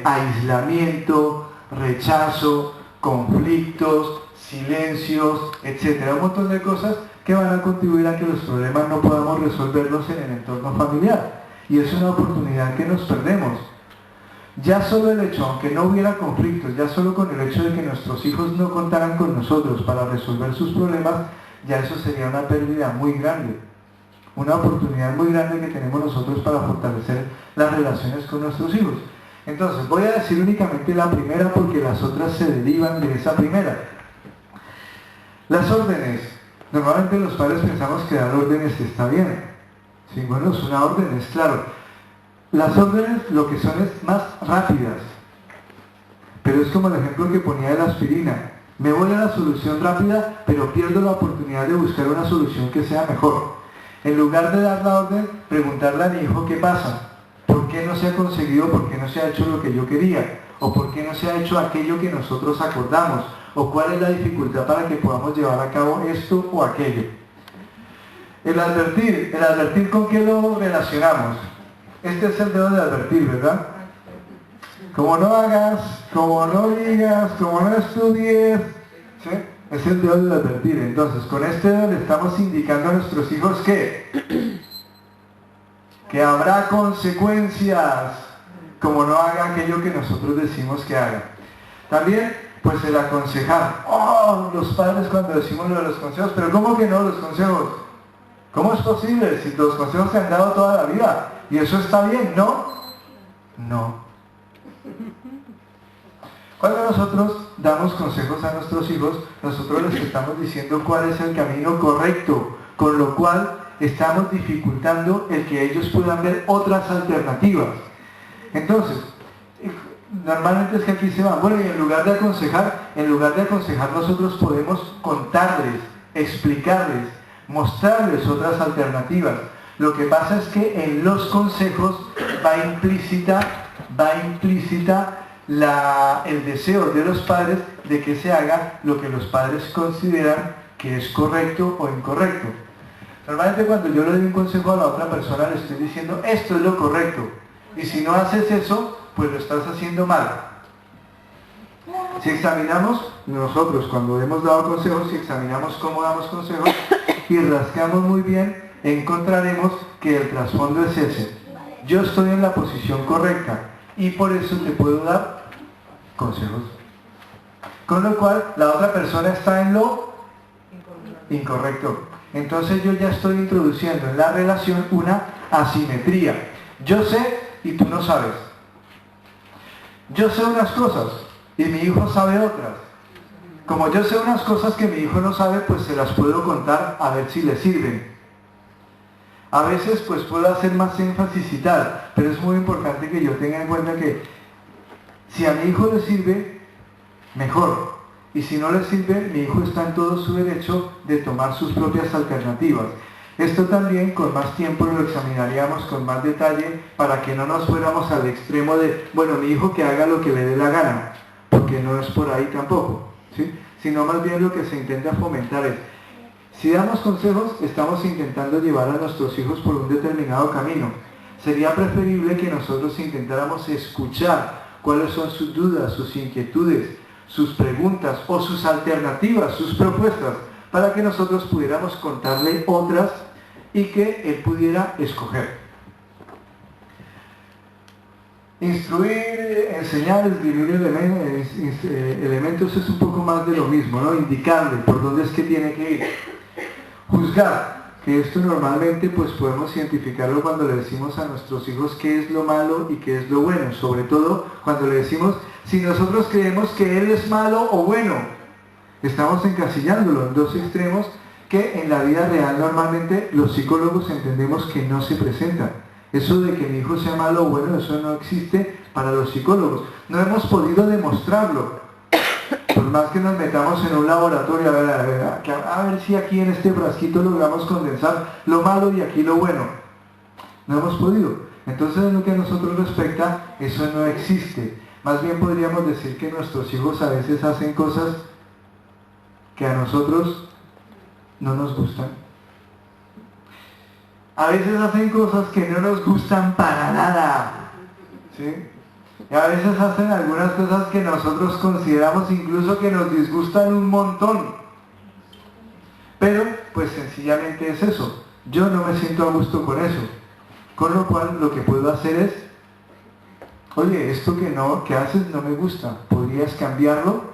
aislamiento, rechazo, conflictos, silencios, etcétera, un montón de cosas que van a contribuir a que los problemas no podamos resolverlos en el entorno familiar. Y es una oportunidad que nos perdemos. Ya solo el hecho, aunque no hubiera conflictos, ya solo con el hecho de que nuestros hijos no contaran con nosotros para resolver sus problemas, ya eso sería una pérdida muy grande. Una oportunidad muy grande que tenemos nosotros para fortalecer las relaciones con nuestros hijos. Entonces, voy a decir únicamente la primera porque las otras se derivan de esa primera. Las órdenes. Normalmente los padres pensamos que dar órdenes está bien. Sí, bueno, es una orden, es claro. Las órdenes lo que son es más rápidas. Pero es como el ejemplo que ponía de la aspirina. Me voy a la solución rápida, pero pierdo la oportunidad de buscar una solución que sea mejor. En lugar de dar la orden, preguntarle a mi hijo qué pasa. ¿Por qué no se ha conseguido? ¿Por qué no se ha hecho lo que yo quería? ¿O por qué no se ha hecho aquello que nosotros acordamos? ¿O cuál es la dificultad para que podamos llevar a cabo esto o aquello? El advertir ¿con qué lo relacionamos? Este es el dedo de advertir, ¿verdad? Como no hagas, como no digas, como no estudies, ¿sí? Es el dedo de advertir. Entonces, con este dedo le estamos indicando a nuestros hijos que habrá consecuencias, como no haga aquello que nosotros decimos que haga. También, pues el aconsejar. Oh, los padres cuando decimos lo de los consejos, pero ¿cómo que no los consejos? ¿Cómo es posible si los consejos se han dado toda la vida? ¿Y eso está bien? ¿No? No. Cuando nosotros damos consejos a nuestros hijos, nosotros les estamos diciendo cuál es el camino correcto, con lo cual estamos dificultando el que ellos puedan ver otras alternativas. Entonces, normalmente es que aquí se va, bueno, y en lugar de aconsejar nosotros podemos contarles, explicarles, mostrarles otras alternativas. Lo que pasa es que en los consejos va implícita el deseo de los padres de que se haga lo que los padres consideran que es correcto o incorrecto. Normalmente cuando yo le doy un consejo a la otra persona le estoy diciendo esto es lo correcto y si no haces eso pues lo estás haciendo mal. Si examinamos nosotros cuando hemos dado consejos, si examinamos cómo damos consejos y rascamos muy bien, encontraremos que el trasfondo es ese. Yo estoy en la posición correcta y por eso te puedo dar consejos. Con lo cual la otra persona está en lo incorrecto. Entonces yo ya estoy introduciendo en la relación una asimetría. Yo sé y tú no sabes. Yo sé unas cosas y mi hijo sabe otras. Como yo sé unas cosas que mi hijo no sabe, pues se las puedo contar a ver si le sirven. A veces pues puedo hacer más énfasis y tal, pero es muy importante que yo tenga en cuenta que si a mi hijo le sirve, mejor. Y si no le sirve, mi hijo está en todo su derecho de tomar sus propias alternativas. Esto también con más tiempo lo examinaríamos con más detalle para que no nos fuéramos al extremo de, bueno, mi hijo que haga lo que le dé la gana, porque no es por ahí tampoco, ¿sí? Sino más bien lo que se intenta fomentar es, si damos consejos, estamos intentando llevar a nuestros hijos por un determinado camino. Sería preferible que nosotros intentáramos escuchar cuáles son sus dudas, sus inquietudes, sus preguntas o sus alternativas, sus propuestas, para que nosotros pudiéramos contarle otras y que él pudiera escoger. Instruir, enseñar, escribir elementos es un poco más de lo mismo, ¿no? Indicarle por dónde es que tiene que ir. Juzgar, que esto normalmente pues podemos identificarlo cuando le decimos a nuestros hijos qué es lo malo y qué es lo bueno, sobre todo cuando le decimos si nosotros creemos que él es malo o bueno. Estamos encasillándolo en dos extremos que en la vida real normalmente los psicólogos entendemos que no se presentan. Eso de que mi hijo sea malo o bueno, eso no existe para los psicólogos. No hemos podido demostrarlo. Por más que nos metamos en un laboratorio, a ver si aquí en este frasquito logramos condensar lo malo y aquí lo bueno. No hemos podido. Entonces en lo que a nosotros respecta, eso no existe. Más bien podríamos decir que nuestros hijos a veces hacen cosas que a nosotros no nos gustan. A veces hacen cosas que no nos gustan para nada. ¿Sí? Y a veces hacen algunas cosas que nosotros consideramos incluso que nos disgustan un montón. Pero, pues sencillamente es eso. Yo no me siento a gusto con eso. Con lo cual, lo que puedo hacer es, oye, esto que haces no me gusta. ¿Podrías cambiarlo?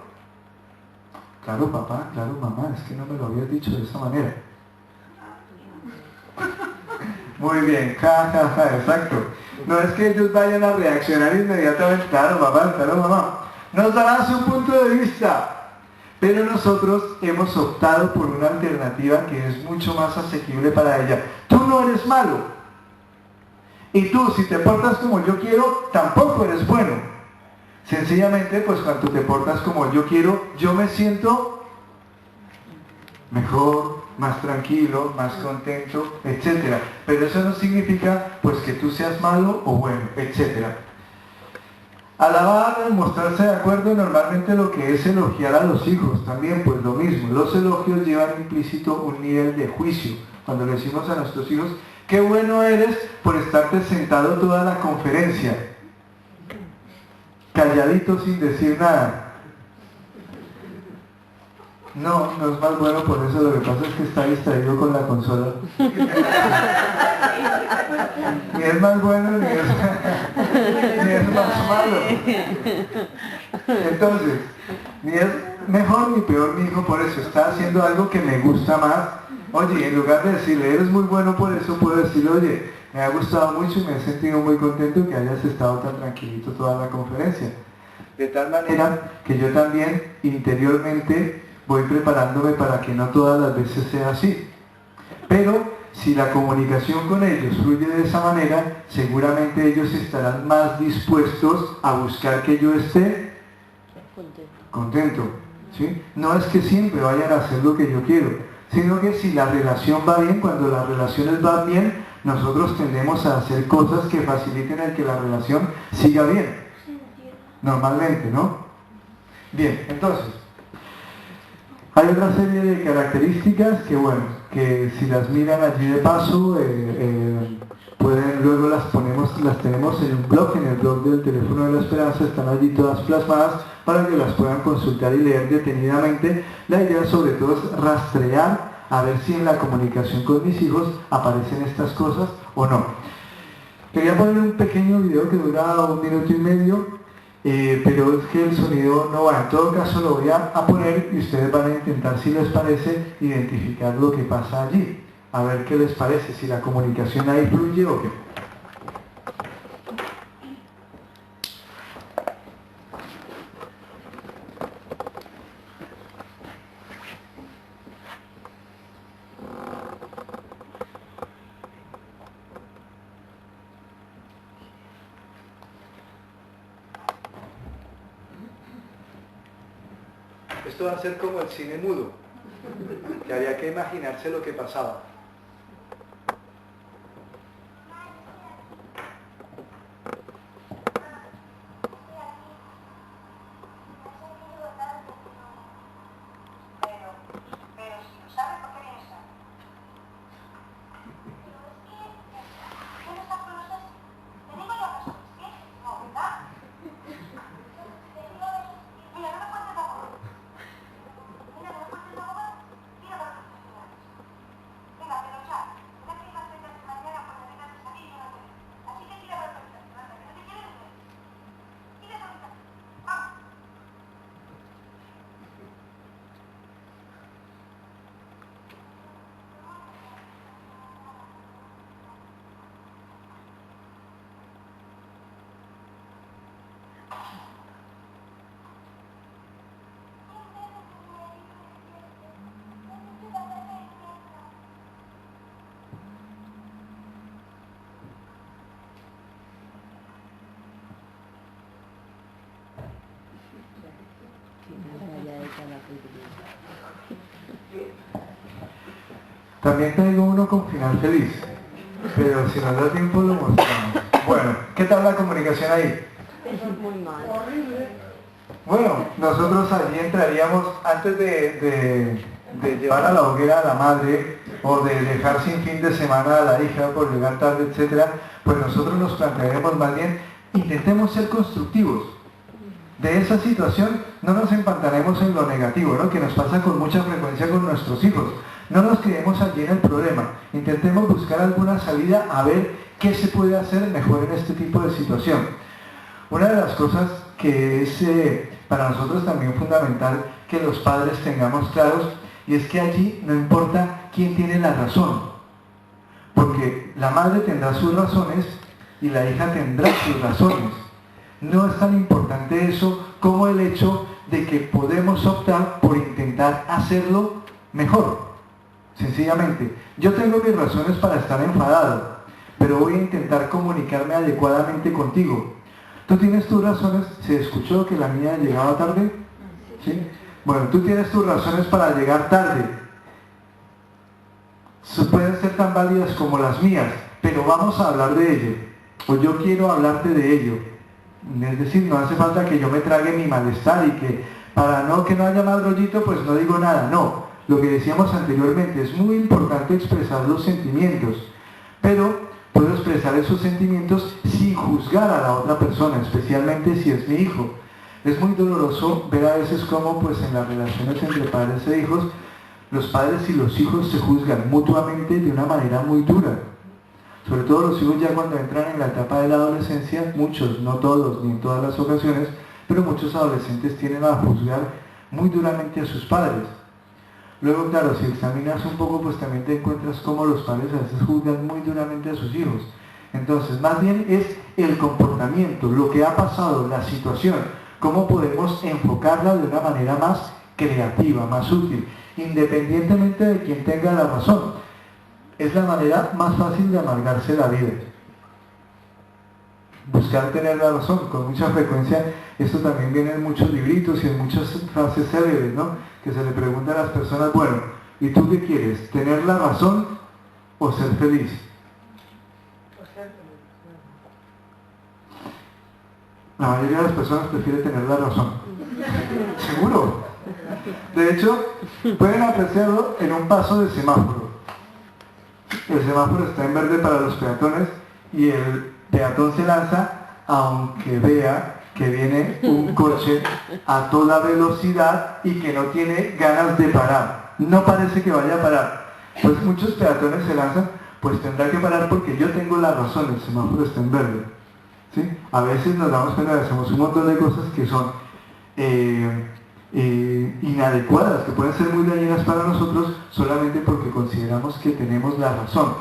Claro, papá, claro, mamá, es que no me lo habías dicho de esa manera. Muy bien, ja, ja, ja, exacto. No es que ellos vayan a reaccionar inmediatamente, claro mamá, nos darán su punto de vista. Pero nosotros hemos optado por una alternativa que es mucho más asequible para ella. Tú no eres malo. Y tú, si te portas como yo quiero, tampoco eres bueno. Sencillamente, pues cuando te portas como yo quiero, yo me siento mejor, más tranquilo, más contento, etc. Pero eso no significa pues que tú seas malo o bueno, etc. Alabar, mostrarse de acuerdo, normalmente lo que es elogiar a los hijos, también pues lo mismo. Los elogios llevan implícito un nivel de juicio. Cuando le decimos a nuestros hijos, qué bueno eres por estarte sentado toda la conferencia, calladito sin decir nada. No es más bueno por eso, lo que pasa es que está distraído con la consola. Ni es más bueno ni es más malo. Entonces, ni es mejor ni peor mi hijo por eso, está haciendo algo que me gusta más. Oye, en lugar de decirle, eres muy bueno por eso, puedo decirle, oye, me ha gustado mucho y me he sentido muy contento que hayas estado tan tranquilito toda la conferencia. De tal manera que yo también interiormente voy preparándome para que no todas las veces sea así. Pero si la comunicación con ellos fluye de esa manera, seguramente ellos estarán más dispuestos a buscar que yo esté contento. ¿Sí? No es que siempre vayan a hacer lo que yo quiero, sino que si la relación va bien, cuando las relaciones van bien, nosotros tendemos a hacer cosas que faciliten el que la relación siga bien. Normalmente, ¿no? Bien, entonces, hay otra serie de características que, bueno, que si las miran allí de paso, luego las tenemos en un blog, en el blog del Teléfono de la Esperanza, están allí todas plasmadas para que las puedan consultar y leer detenidamente. La idea sobre todo es rastrear a ver si en la comunicación con mis hijos aparecen estas cosas o no. Quería poner un pequeño video que dura 1 minuto y medio, pero es que el sonido no va. En todo caso lo voy a poner y ustedes van a intentar, si les parece, identificar lo que pasa allí. A ver qué les parece, si la comunicación ahí fluye o qué. Esto va a ser como el cine mudo, que había que imaginarse lo que pasaba. También traigo uno con final feliz, pero si nos da tiempo lo mostramos. Bueno, ¿qué tal la comunicación ahí? Muy mal. Bueno, nosotros allí entraríamos, antes de llevar a la hoguera a la madre, o de dejar sin fin de semana a la hija por llegar tarde, etc., pues nosotros nos plantearemos más bien, intentemos ser constructivos. De esa situación no nos empantanemos en lo negativo, ¿no?, que nos pasa con mucha frecuencia con nuestros hijos. No nos quedemos allí en el problema, intentemos buscar alguna salida a ver qué se puede hacer mejor en este tipo de situación. Una de las cosas que es para nosotros también fundamental que los padres tengamos claros, y es que allí no importa quién tiene la razón, porque la madre tendrá sus razones y la hija tendrá sus razones. No es tan importante eso como el hecho de que podemos optar por intentar hacerlo mejor. Sencillamente, yo tengo mis razones para estar enfadado, pero voy a intentar comunicarme adecuadamente contigo. Tú tienes tus razones. ¿Se escuchó que la niña llegaba tarde? ¿Sí? Bueno, tú tienes tus razones para llegar tarde. Pueden ser tan válidas como las mías, pero vamos a hablar de ello. O yo quiero hablarte de ello. Es decir, no hace falta que yo me trague mi malestar y que para que no haya mal rollito, pues no digo nada. No, lo que decíamos anteriormente, es muy importante expresar los sentimientos, pero puedo expresar esos sentimientos sin juzgar a la otra persona, especialmente si es mi hijo. Es muy doloroso ver a veces cómo pues en las relaciones entre padres e hijos, los padres y los hijos se juzgan mutuamente de una manera muy dura. Sobre todo los hijos ya cuando entran en la etapa de la adolescencia, muchos, no todos ni en todas las ocasiones, pero muchos adolescentes tienden a juzgar muy duramente a sus padres. Luego, claro, si examinas un poco, pues también te encuentras cómo los padres a veces juzgan muy duramente a sus hijos. Entonces, más bien es el comportamiento, lo que ha pasado, la situación, cómo podemos enfocarla de una manera más creativa, más útil, independientemente de quien tenga la razón. Es la manera más fácil de amargarse la vida. Buscar tener la razón, con mucha frecuencia, esto también viene en muchos libritos y en muchas frases célebres, ¿no? Que se le pregunta a las personas, bueno, ¿y tú qué quieres? ¿Tener la razón o ser feliz? La mayoría de las personas prefiere tener la razón. ¿Seguro? De hecho, pueden apreciarlo en un paso de semáforo. El semáforo está en verde para los peatones y el peatón se lanza aunque vea que viene un coche a toda velocidad y que no tiene ganas de parar. No parece que vaya a parar. Pues muchos peatones se lanzan, pues tendrá que parar porque yo tengo la razón, el semáforo está en verde. ¿Sí? A veces nos damos cuenta que hacemos un montón de cosas que son inadecuadas, que pueden ser muy dañinas para nosotros solamente porque consideramos que tenemos la razón.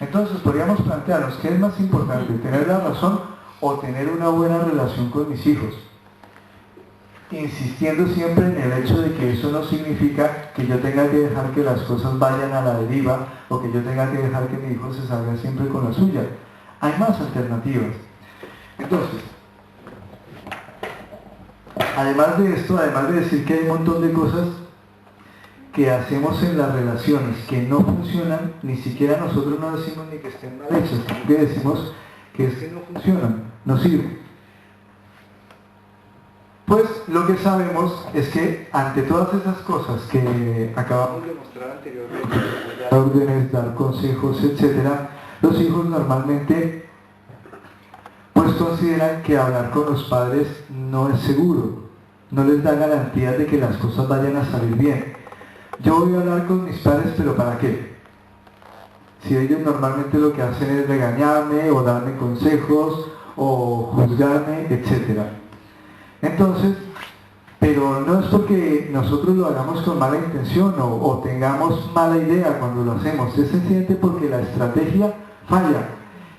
Entonces podríamos plantearnos qué es más importante, tener la razón o tener una buena relación con mis hijos, insistiendo siempre en el hecho de que eso no significa que yo tenga que dejar que las cosas vayan a la deriva o que yo tenga que dejar que mi hijo se salga siempre con la suya. Hay más alternativas. Entonces, además de esto, además de decir que hay un montón de cosas que hacemos en las relaciones que no funcionan, ni siquiera nosotros no decimos ni que estén mal hechas, sino que decimos que es que no funcionan, no sirven. Pues lo que sabemos es que ante todas esas cosas que acabamos de mostrar anteriormente, dar órdenes, dar consejos, etc., los hijos normalmente pues consideran que hablar con los padres no es seguro, no les da garantías de que las cosas vayan a salir bien. Yo voy a hablar con mis padres, pero ¿para qué? Si ellos normalmente lo que hacen es regañarme o darme consejos o juzgarme, etc. Entonces, pero no es porque nosotros lo hagamos con mala intención o tengamos mala idea cuando lo hacemos, es sencillamente porque la estrategia falla.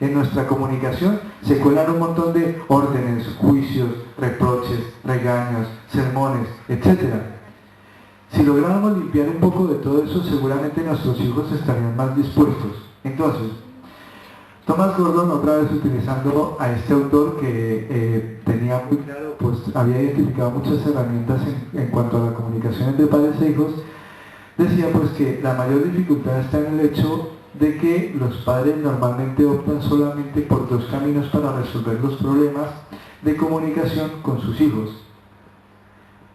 En nuestra comunicación se cuelan un montón de órdenes, juicios, reproches, regaños, sermones, etc. Si lográramos limpiar un poco de todo eso, seguramente nuestros hijos estarían más dispuestos. Entonces, Thomas Gordon, otra vez utilizando a este autor que tenía muy claro, pues había identificado muchas herramientas en cuanto a la comunicación entre padres e hijos, decía pues que la mayor dificultad está en el hecho de que los padres normalmente optan solamente por dos caminos para resolver los problemas de comunicación con sus hijos.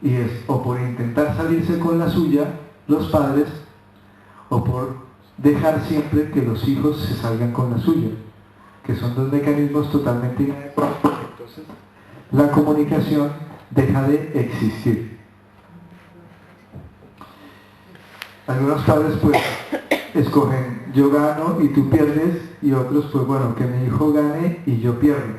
Y es o por intentar salirse con la suya, los padres, o por dejar siempre que los hijos se salgan con la suya, que son dos mecanismos totalmente inadecuados. Entonces, la comunicación deja de existir. Algunos padres pues escogen yo gano y tú pierdes, y otros pues bueno, que mi hijo gane y yo pierdo.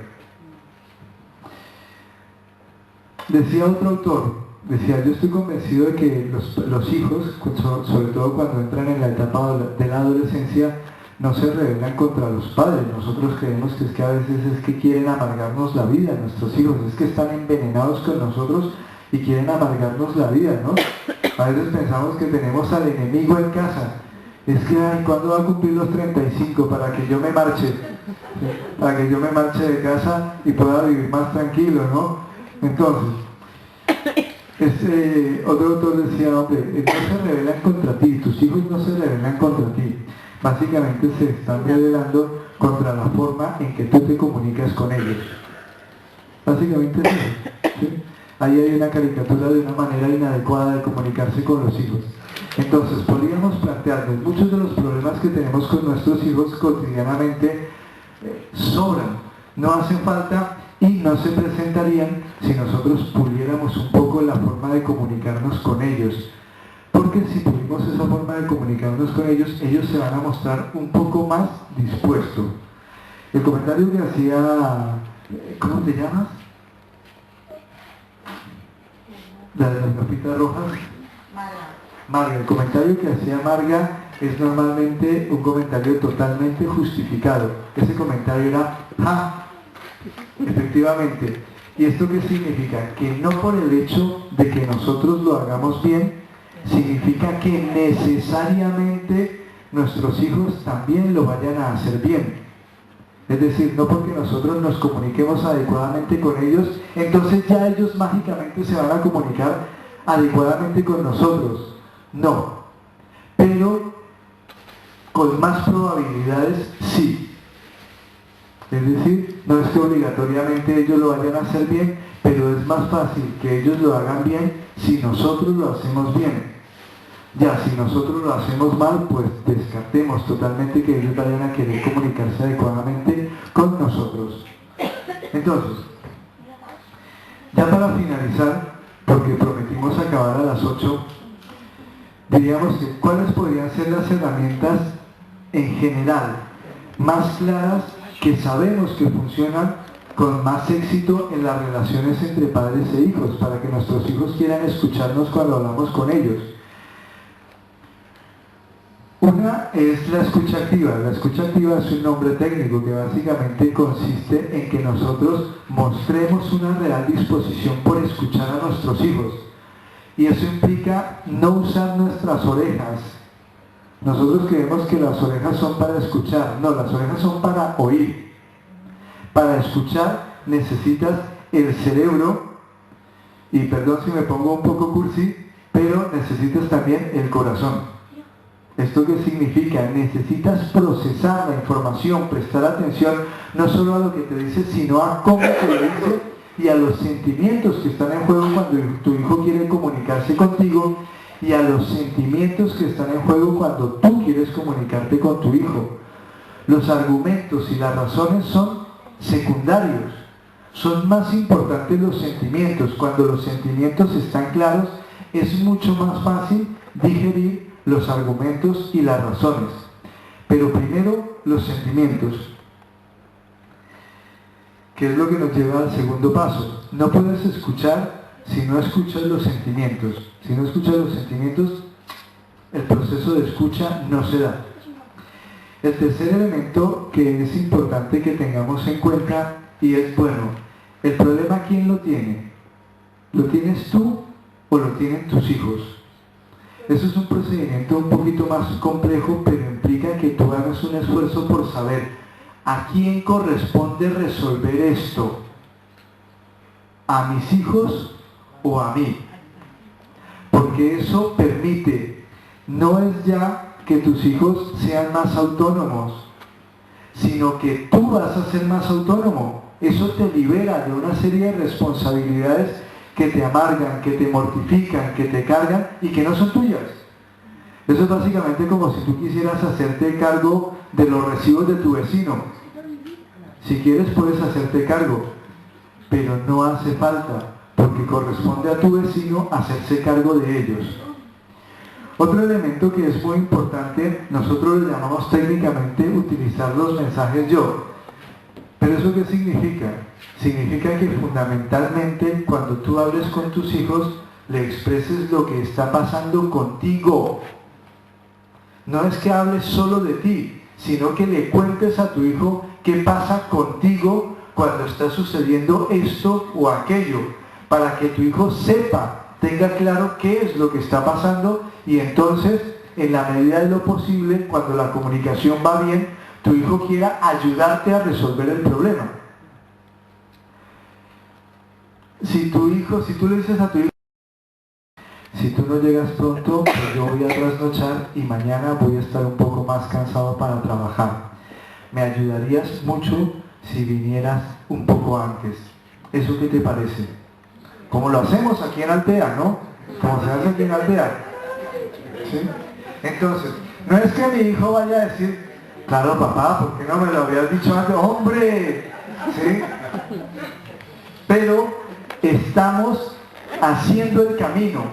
Decía otro autor, decía, yo estoy convencido de que los hijos, sobre todo cuando entran en la etapa de la adolescencia, no se rebelan contra los padres. Nosotros creemos que es que a veces es que quieren amargarnos la vida, nuestros hijos, es que están envenenados con nosotros y quieren amargarnos la vida, ¿no? A veces pensamos que tenemos al enemigo en casa. Es que, ay, ¿cuándo va a cumplir los 35 para que yo me marche? ¿Sí? Para que yo me marche de casa y pueda vivir más tranquilo, ¿no? Entonces, otro autor decía, hombre, no se rebelan contra ti, tus hijos no se rebelan contra ti. Básicamente se están rebelando contra la forma en que tú te comunicas con ellos. Básicamente es eso, ¿sí? Ahí hay una caricatura de una manera inadecuada de comunicarse con los hijos. Entonces, podríamos plantearnos, muchos de los problemas que tenemos con nuestros hijos cotidianamente sobran, no hacen falta y no se presentarían si nosotros puliéramos un poco la forma de comunicarnos con ellos. Porque si pulimos esa forma de comunicarnos con ellos, ellos se van a mostrar un poco más dispuestos. El comentario que hacía, ¿cómo te llamas? La de las gafitas rojas. Marga, el comentario que hacía Marga es normalmente un comentario totalmente justificado. Ese comentario era, ¡ja! Efectivamente. ¿Y esto qué significa? Que no por el hecho de que nosotros lo hagamos bien, significa que necesariamente nuestros hijos también lo vayan a hacer bien. Es decir, no porque nosotros nos comuniquemos adecuadamente con ellos, entonces ya ellos mágicamente se van a comunicar adecuadamente con nosotros. No. Pero con más probabilidades sí. Es decir, no es que obligatoriamente ellos lo vayan a hacer bien, pero es más fácil que ellos lo hagan bien si nosotros lo hacemos bien. Ya, si nosotros lo hacemos mal, pues descartemos totalmente que ellos vayan a querer comunicarse adecuadamente con nosotros. Entonces, ya para finalizar, porque prometimos acabar a las 8, diríamos que cuáles podrían ser las herramientas en general más claras que sabemos que funcionan con más éxito en las relaciones entre padres e hijos, para que nuestros hijos quieran escucharnos cuando hablamos con ellos. Una es la escucha activa. La escucha activa es un nombre técnico que básicamente consiste en que nosotros mostremos una real disposición por escuchar a nuestros hijos. Y eso implica no usar nuestras orejas. Nosotros creemos que las orejas son para escuchar. No, las orejas son para oír. Para escuchar necesitas el cerebro, y perdón si me pongo un poco cursi, pero necesitas también el corazón. ¿Esto qué significa? Necesitas procesar la información, prestar atención no solo a lo que te dice, sino a cómo te lo dice y a los sentimientos que están en juego cuando tu hijo quiere comunicarse contigo y a los sentimientos que están en juego cuando tú quieres comunicarte con tu hijo. Los argumentos y las razones son secundarios. Son más importantes los sentimientos. Cuando los sentimientos están claros, es mucho más fácil digerir los argumentos y las razones. Pero primero, los sentimientos. ¿Qué es lo que nos lleva al segundo paso? No puedes escuchar si no escuchas los sentimientos. Si no escuchas los sentimientos, el proceso de escucha no se da. El tercer elemento que es importante que tengamos en cuenta, y es, bueno, el problema, ¿quién lo tiene? ¿Lo tienes tú o lo tienen tus hijos? Eso es un procedimiento un poquito más complejo, pero implica que tú hagas un esfuerzo por saber a quién corresponde resolver esto. ¿A mis hijos o a mí? Porque eso permite, no es ya que tus hijos sean más autónomos, sino que tú vas a ser más autónomo. Eso te libera de una serie de responsabilidades que te amargan, que te mortifican, que te cargan y que no son tuyas. Eso es básicamente como si tú quisieras hacerte cargo de los recibos de tu vecino. Si quieres puedes hacerte cargo, pero no hace falta, porque corresponde a tu vecino hacerse cargo de ellos. Otro elemento que es muy importante, nosotros le llamamos técnicamente utilizar los mensajes yo. ¿Pero eso qué significa? Significa que fundamentalmente cuando tú hables con tus hijos, le expreses lo que está pasando contigo. No es que hables solo de ti, sino que le cuentes a tu hijo qué pasa contigo cuando está sucediendo esto o aquello, para que tu hijo sepa, tenga claro qué es lo que está pasando y entonces, en la medida de lo posible, cuando la comunicación va bien, tu hijo quiera ayudarte a resolver el problema. Si tú le dices a tu hijo, si tú no llegas pronto, pues yo voy a trasnochar y mañana voy a estar un poco más cansado para trabajar. Me ayudarías mucho si vinieras un poco antes. ¿Eso qué te parece? Como lo hacemos aquí en Altea, ¿no? Como se hace aquí en Altea. ¿Sí? Entonces, no es que mi hijo vaya a decir, claro papá, ¿por qué no me lo habías dicho antes? ¡Hombre! ¿Sí? Pero estamos haciendo el camino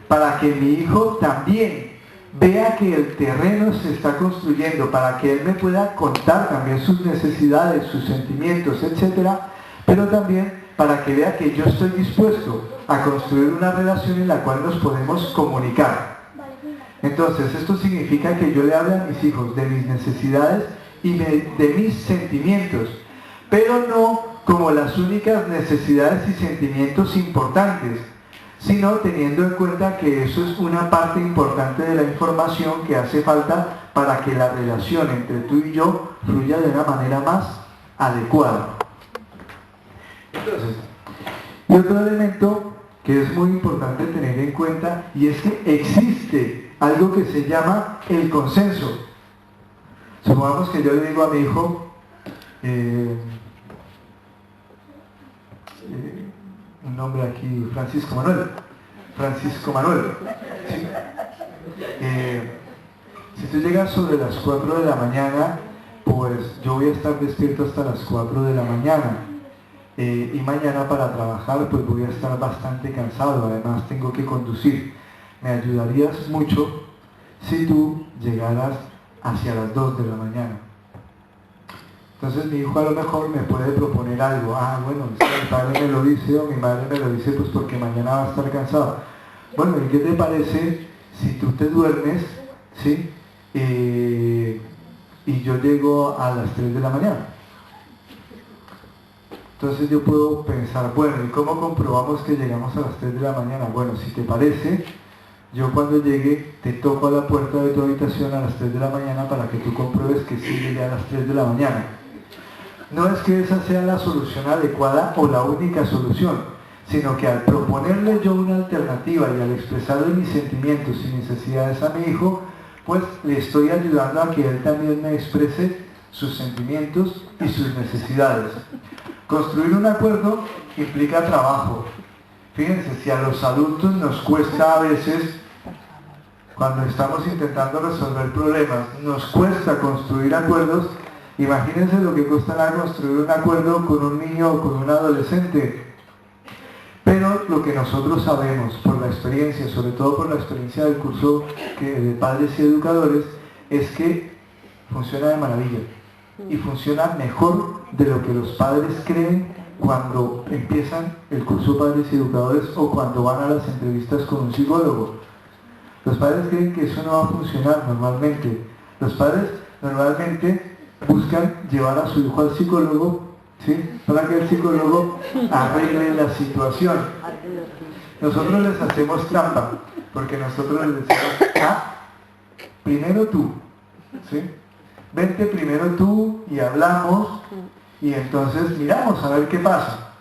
para que mi hijo también vea que el terreno se está construyendo, para que él me pueda contar también sus necesidades, sus sentimientos, etcétera, pero también para que vea que yo estoy dispuesto a construir una relación en la cual nos podemos comunicar. Entonces, esto significa que yo le hable a mis hijos de mis necesidades y de mis sentimientos, pero no como las únicas necesidades y sentimientos importantes, sino teniendo en cuenta que eso es una parte importante de la información que hace falta para que la relación entre tú y yo fluya de una manera más adecuada. Entonces, y otro elemento que es muy importante tener en cuenta, y es que existe algo que se llama el consenso. Supongamos que yo le digo a mi hijo, un nombre aquí, Francisco Manuel. ¿Sí? Si tú llegas sobre las 4 de la mañana, pues yo voy a estar despierto hasta las 4 de la mañana. Y mañana para trabajar pues voy a estar bastante cansado, además tengo que conducir. Me ayudarías mucho si tú llegaras hacia las 2 de la mañana. Entonces mi hijo a lo mejor me puede proponer algo. Bueno, mi padre me lo dice o mi madre me lo dice pues porque mañana va a estar cansado. Bueno, ¿y qué te parece si tú te duermes, ¿sí? Y yo llego a las 3 de la mañana? Entonces yo puedo pensar, bueno, ¿y cómo comprobamos que llegamos a las 3 de la mañana? Bueno, si te parece, yo cuando llegue te toco a la puerta de tu habitación a las 3 de la mañana para que tú compruebes que sí llegué a las 3 de la mañana. No es que esa sea la solución adecuada o la única solución, sino que al proponerle yo una alternativa y al expresarle mis sentimientos y necesidades a mi hijo, pues le estoy ayudando a que él también me exprese sus sentimientos y sus necesidades. Construir un acuerdo implica trabajo. Fíjense, si a los adultos nos cuesta a veces, cuando estamos intentando resolver problemas, nos cuesta construir acuerdos, imagínense lo que costará construir un acuerdo con un niño o con un adolescente. Pero lo que nosotros sabemos por la experiencia, sobre todo por la experiencia del curso de padres y educadores, es que funciona de maravilla. Y funciona mejor de lo que los padres creen cuando empiezan el curso Padres y Educadores o cuando van a las entrevistas con un psicólogo. Los padres creen que eso no va a funcionar normalmente. Los padres normalmente buscan llevar a su hijo al psicólogo, ¿sí? Para que el psicólogo arregle la situación. Nosotros les hacemos trampa, porque nosotros les decimos, primero tú, ¿sí? Vente primero tú y hablamos y entonces miramos a ver qué pasa.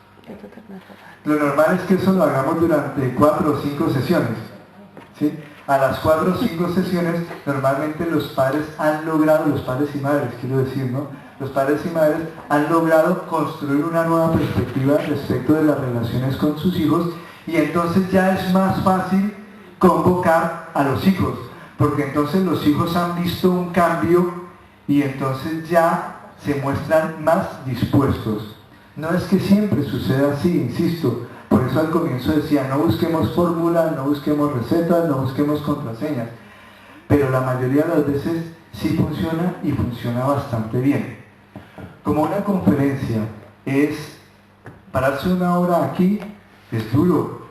Lo normal es que eso lo hagamos durante 4 o 5 sesiones, ¿sí? A las 4 o 5 sesiones normalmente los padres han logrado, los padres y madres quiero decir, ¿no? Los padres y madres han logrado construir una nueva perspectiva respecto de las relaciones con sus hijos y entonces ya es más fácil convocar a los hijos, porque entonces los hijos han visto un cambio y entonces ya se muestran más dispuestos. No es que siempre suceda así, insisto, por eso al comienzo decía, no busquemos fórmulas, no busquemos recetas, no busquemos contraseñas, pero la mayoría de las veces sí funciona y funciona bastante bien. Como una conferencia es pararse una hora aquí, es duro.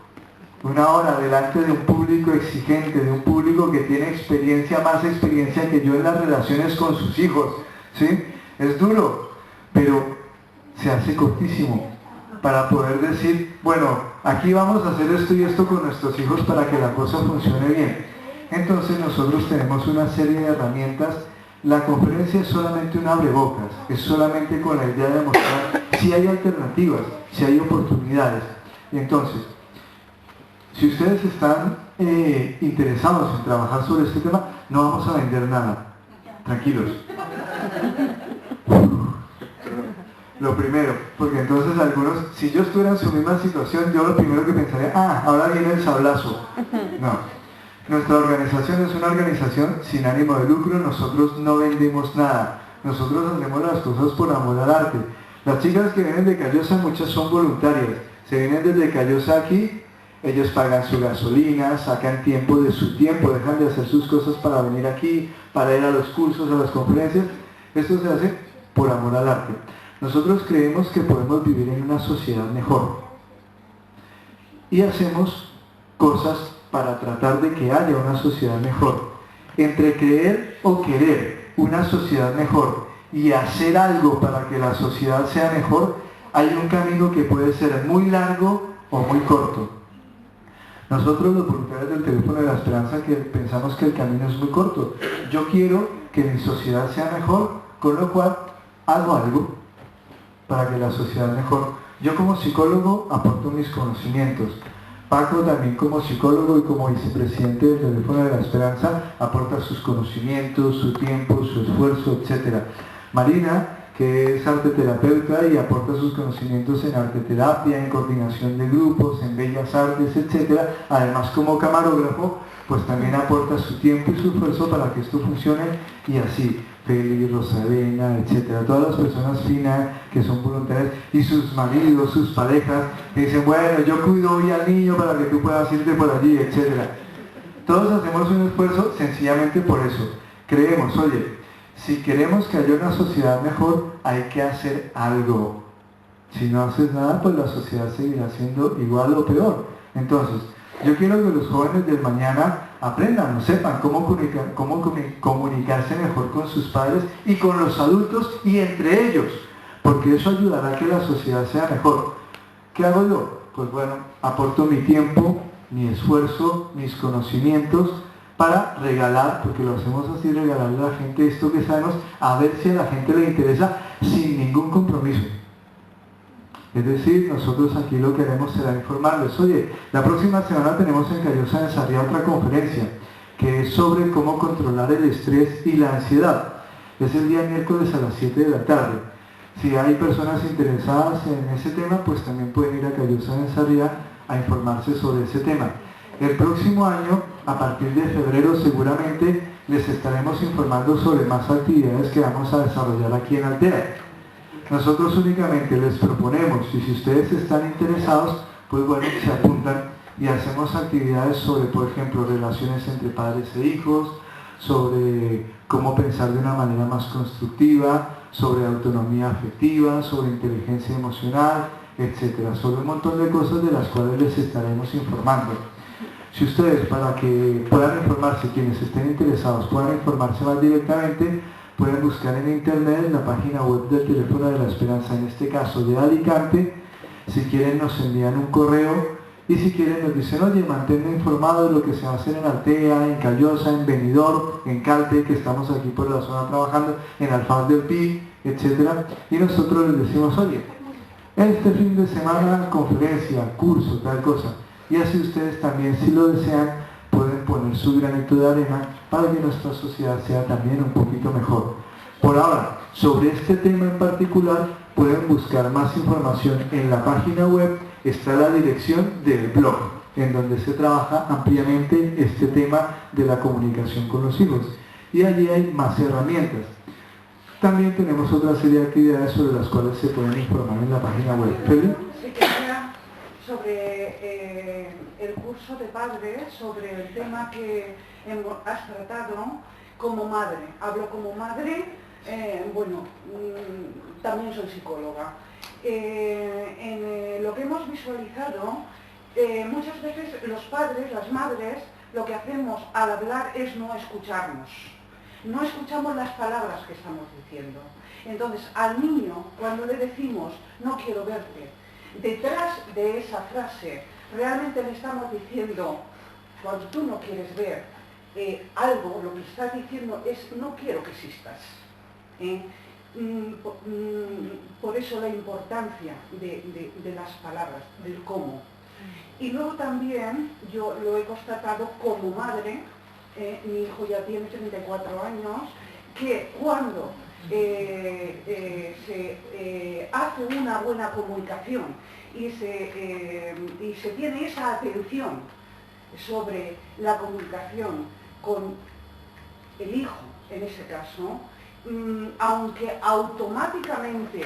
Una hora delante de un público exigente, de un público que tiene experiencia, más experiencia que yo en las relaciones con sus hijos. ¿sí? Es duro, pero se hace cortísimo para poder decir, bueno, aquí vamos a hacer esto y esto con nuestros hijos para que la cosa funcione bien. Entonces nosotros tenemos una serie de herramientas. La conferencia es solamente un abrebocas, es solamente con la idea de mostrar si hay alternativas, si hay oportunidades. Entonces, si ustedes están interesados en trabajar sobre este tema, no vamos a vender nada. Tranquilos. Lo primero, porque entonces algunos, si yo estuviera en su misma situación, yo lo primero que pensaría, ahora viene el sablazo. No. Nuestra organización es una organización sin ánimo de lucro, nosotros no vendemos nada, nosotros hacemos las cosas por amor al arte. Las chicas que vienen de Callosa, muchas son voluntarias, se vienen desde Callosa aquí, ellos pagan su gasolina, sacan tiempo de su tiempo, dejan de hacer sus cosas para venir aquí, para ir a los cursos, a las conferencias. Esto se hace por amor al arte. Nosotros creemos que podemos vivir en una sociedad mejor y hacemos cosas para tratar de que haya una sociedad mejor. Entre creer o querer una sociedad mejor y hacer algo para que la sociedad sea mejor, hay un camino que puede ser muy largo o muy corto. Nosotros los voluntarios del Teléfono de la Esperanza que pensamos que el camino es muy corto. Yo quiero que mi sociedad sea mejor, con lo cual hago algo para que la sociedad mejor. Yo como psicólogo aporto mis conocimientos. Paco también como psicólogo y como vicepresidente del Teléfono de la Esperanza aporta sus conocimientos, su tiempo, su esfuerzo, etc. Marina, que es arteterapeuta y aporta sus conocimientos en arteterapia, en coordinación de grupos, en bellas artes, etc. Además, como camarógrafo, pues también aporta su tiempo y su esfuerzo para que esto funcione, y así. Feli, Rosalena, etc. Todas las personas finas que son voluntarias y sus maridos, sus parejas, que dicen, bueno, yo cuido hoy al niño para que tú puedas irte por allí, etc. Todos hacemos un esfuerzo sencillamente por eso. Creemos, oye, si queremos que haya una sociedad mejor, hay que hacer algo. Si no haces nada, pues la sociedad seguirá siendo igual o peor. Entonces, yo quiero que los jóvenes del mañana aprendan, sepan cómo comunicarse mejor con sus padres y con los adultos y entre ellos, porque eso ayudará a que la sociedad sea mejor. ¿Qué hago yo? Pues bueno, aporto mi tiempo, mi esfuerzo, mis conocimientos para regalar, porque lo hacemos así, regalarle a la gente esto que sabemos, a ver si a la gente le interesa sin ningún compromiso. Es decir, nosotros aquí lo que queremos será informarles. Oye, la próxima semana tenemos en Callosa de Sarriá otra conferencia que es sobre cómo controlar el estrés y la ansiedad. Es el día miércoles a las 7 de la tarde. Si hay personas interesadas en ese tema, pues también pueden ir a Callosa de Sarriá a informarse sobre ese tema. El próximo año, a partir de febrero, seguramente les estaremos informando sobre más actividades que vamos a desarrollar aquí en Altera. Nosotros únicamente les proponemos, y si ustedes están interesados, pues bueno, se apuntan y hacemos actividades sobre, por ejemplo, relaciones entre padres e hijos, sobre cómo pensar de una manera más constructiva, sobre autonomía afectiva, sobre inteligencia emocional, etc. Sobre un montón de cosas de las cuales les estaremos informando. Si ustedes, para que puedan informarse, quienes estén interesados, puedan informarse más directamente, pueden buscar en internet la página web del Teléfono de la Esperanza, en este caso de Alicante. Si quieren nos envían un correo y si quieren nos dicen, oye, manténme informado de lo que se va a hacer en Altea, en Callosa, en Benidorm, en Calpe, que estamos aquí por la zona trabajando, en Alfaz del Pi, etc. Y nosotros les decimos, oye, este fin de semana conferencia, curso, tal cosa. Y así ustedes también, si lo desean, pueden poner su granito de arena para que nuestra sociedad sea también un poquito mejor. Por ahora, sobre este tema en particular, pueden buscar más información en la página web. Está la dirección del blog, en donde se trabaja ampliamente este tema de la comunicación con los hijos. Y allí hay más herramientas. También tenemos otra serie de actividades sobre las cuales se pueden informar en la página web. ¿Feli? Sobre el curso de padres, sobre el tema que has tratado como madre. Hablo como madre, también soy psicóloga. En lo que hemos visualizado, muchas veces los padres, las madres, lo que hacemos al hablar es no escucharnos. no escuchamos las palabras que estamos diciendo. Entonces, al niño, cuando le decimos, no quiero verte, detrás de esa frase, realmente le estamos diciendo, cuando tú no quieres ver algo, lo que estás diciendo es, no quiero que existas. Por eso la importancia de las palabras, del cómo. Y luego también, yo lo he constatado como madre, mi hijo ya tiene 34 años, que cuando se hace una buena comunicación y se tiene esa atención sobre la comunicación con el hijo, en ese caso, aunque automáticamente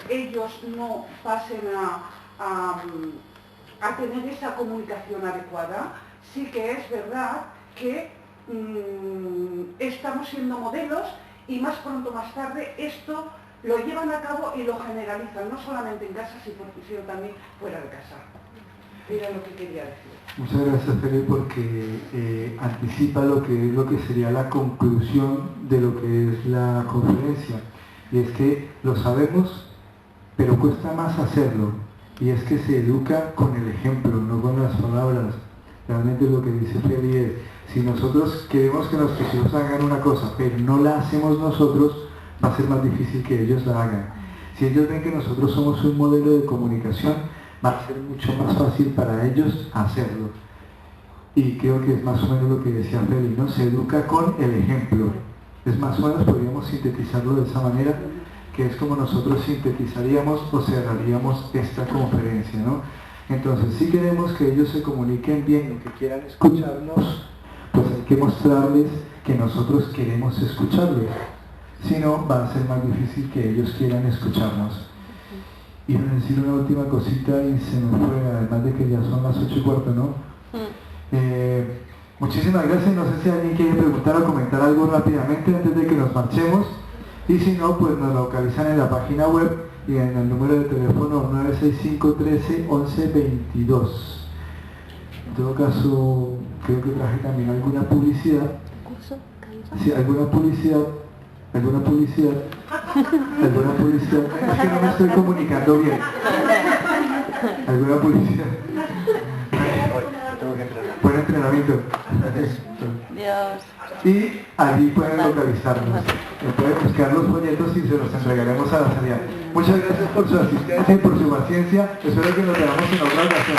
ellos no pasen a tener esa comunicación adecuada, sí que es verdad que estamos siendo modelos y más pronto o más tarde esto lo llevan a cabo y lo generalizan, no solamente en casa, sino también fuera de casa. Era lo que quería decir. Muchas gracias, Felipe, porque anticipa lo que sería la conclusión de lo que es la conferencia. Y es que lo sabemos, pero cuesta más hacerlo. Y es que se educa con el ejemplo, no con las palabras. Realmente lo que dice Feli es, si nosotros queremos que nuestros hijos hagan una cosa, pero no la hacemos nosotros, va a ser más difícil que ellos la hagan. Si ellos ven que nosotros somos un modelo de comunicación, va a ser mucho más fácil para ellos hacerlo. Y creo que es más o menos lo que decía Feli, ¿no? Se educa con el ejemplo. Es más o menos, podríamos sintetizarlo de esa manera, que es como nosotros sintetizaríamos o cerraríamos esta conferencia, ¿no? Entonces, si queremos que ellos se comuniquen bien o que quieran escucharnos, pues hay que mostrarles que nosotros queremos escucharles. Si no, va a ser más difícil que ellos quieran escucharnos. Iba a decir una última cosita y se me fue, además de que ya son las 8:15, ¿no? Muchísimas gracias. No sé si alguien quiere preguntar o comentar algo rápidamente antes de que nos marchemos. Y si no, pues nos localizan en la página web y en el número de teléfono 965 13 11 22. En todo caso, creo que traje también alguna publicidad. Sí, alguna publicidad. Es que no me estoy comunicando bien. ¿Alguna publicidad? Buen entrenamiento. Dios. Y allí pueden localizarnos. Pueden buscar los folletos y se los entregaremos a la salida. Muchas gracias por su asistencia y por su paciencia. Espero que nos veamos en otra ocasión.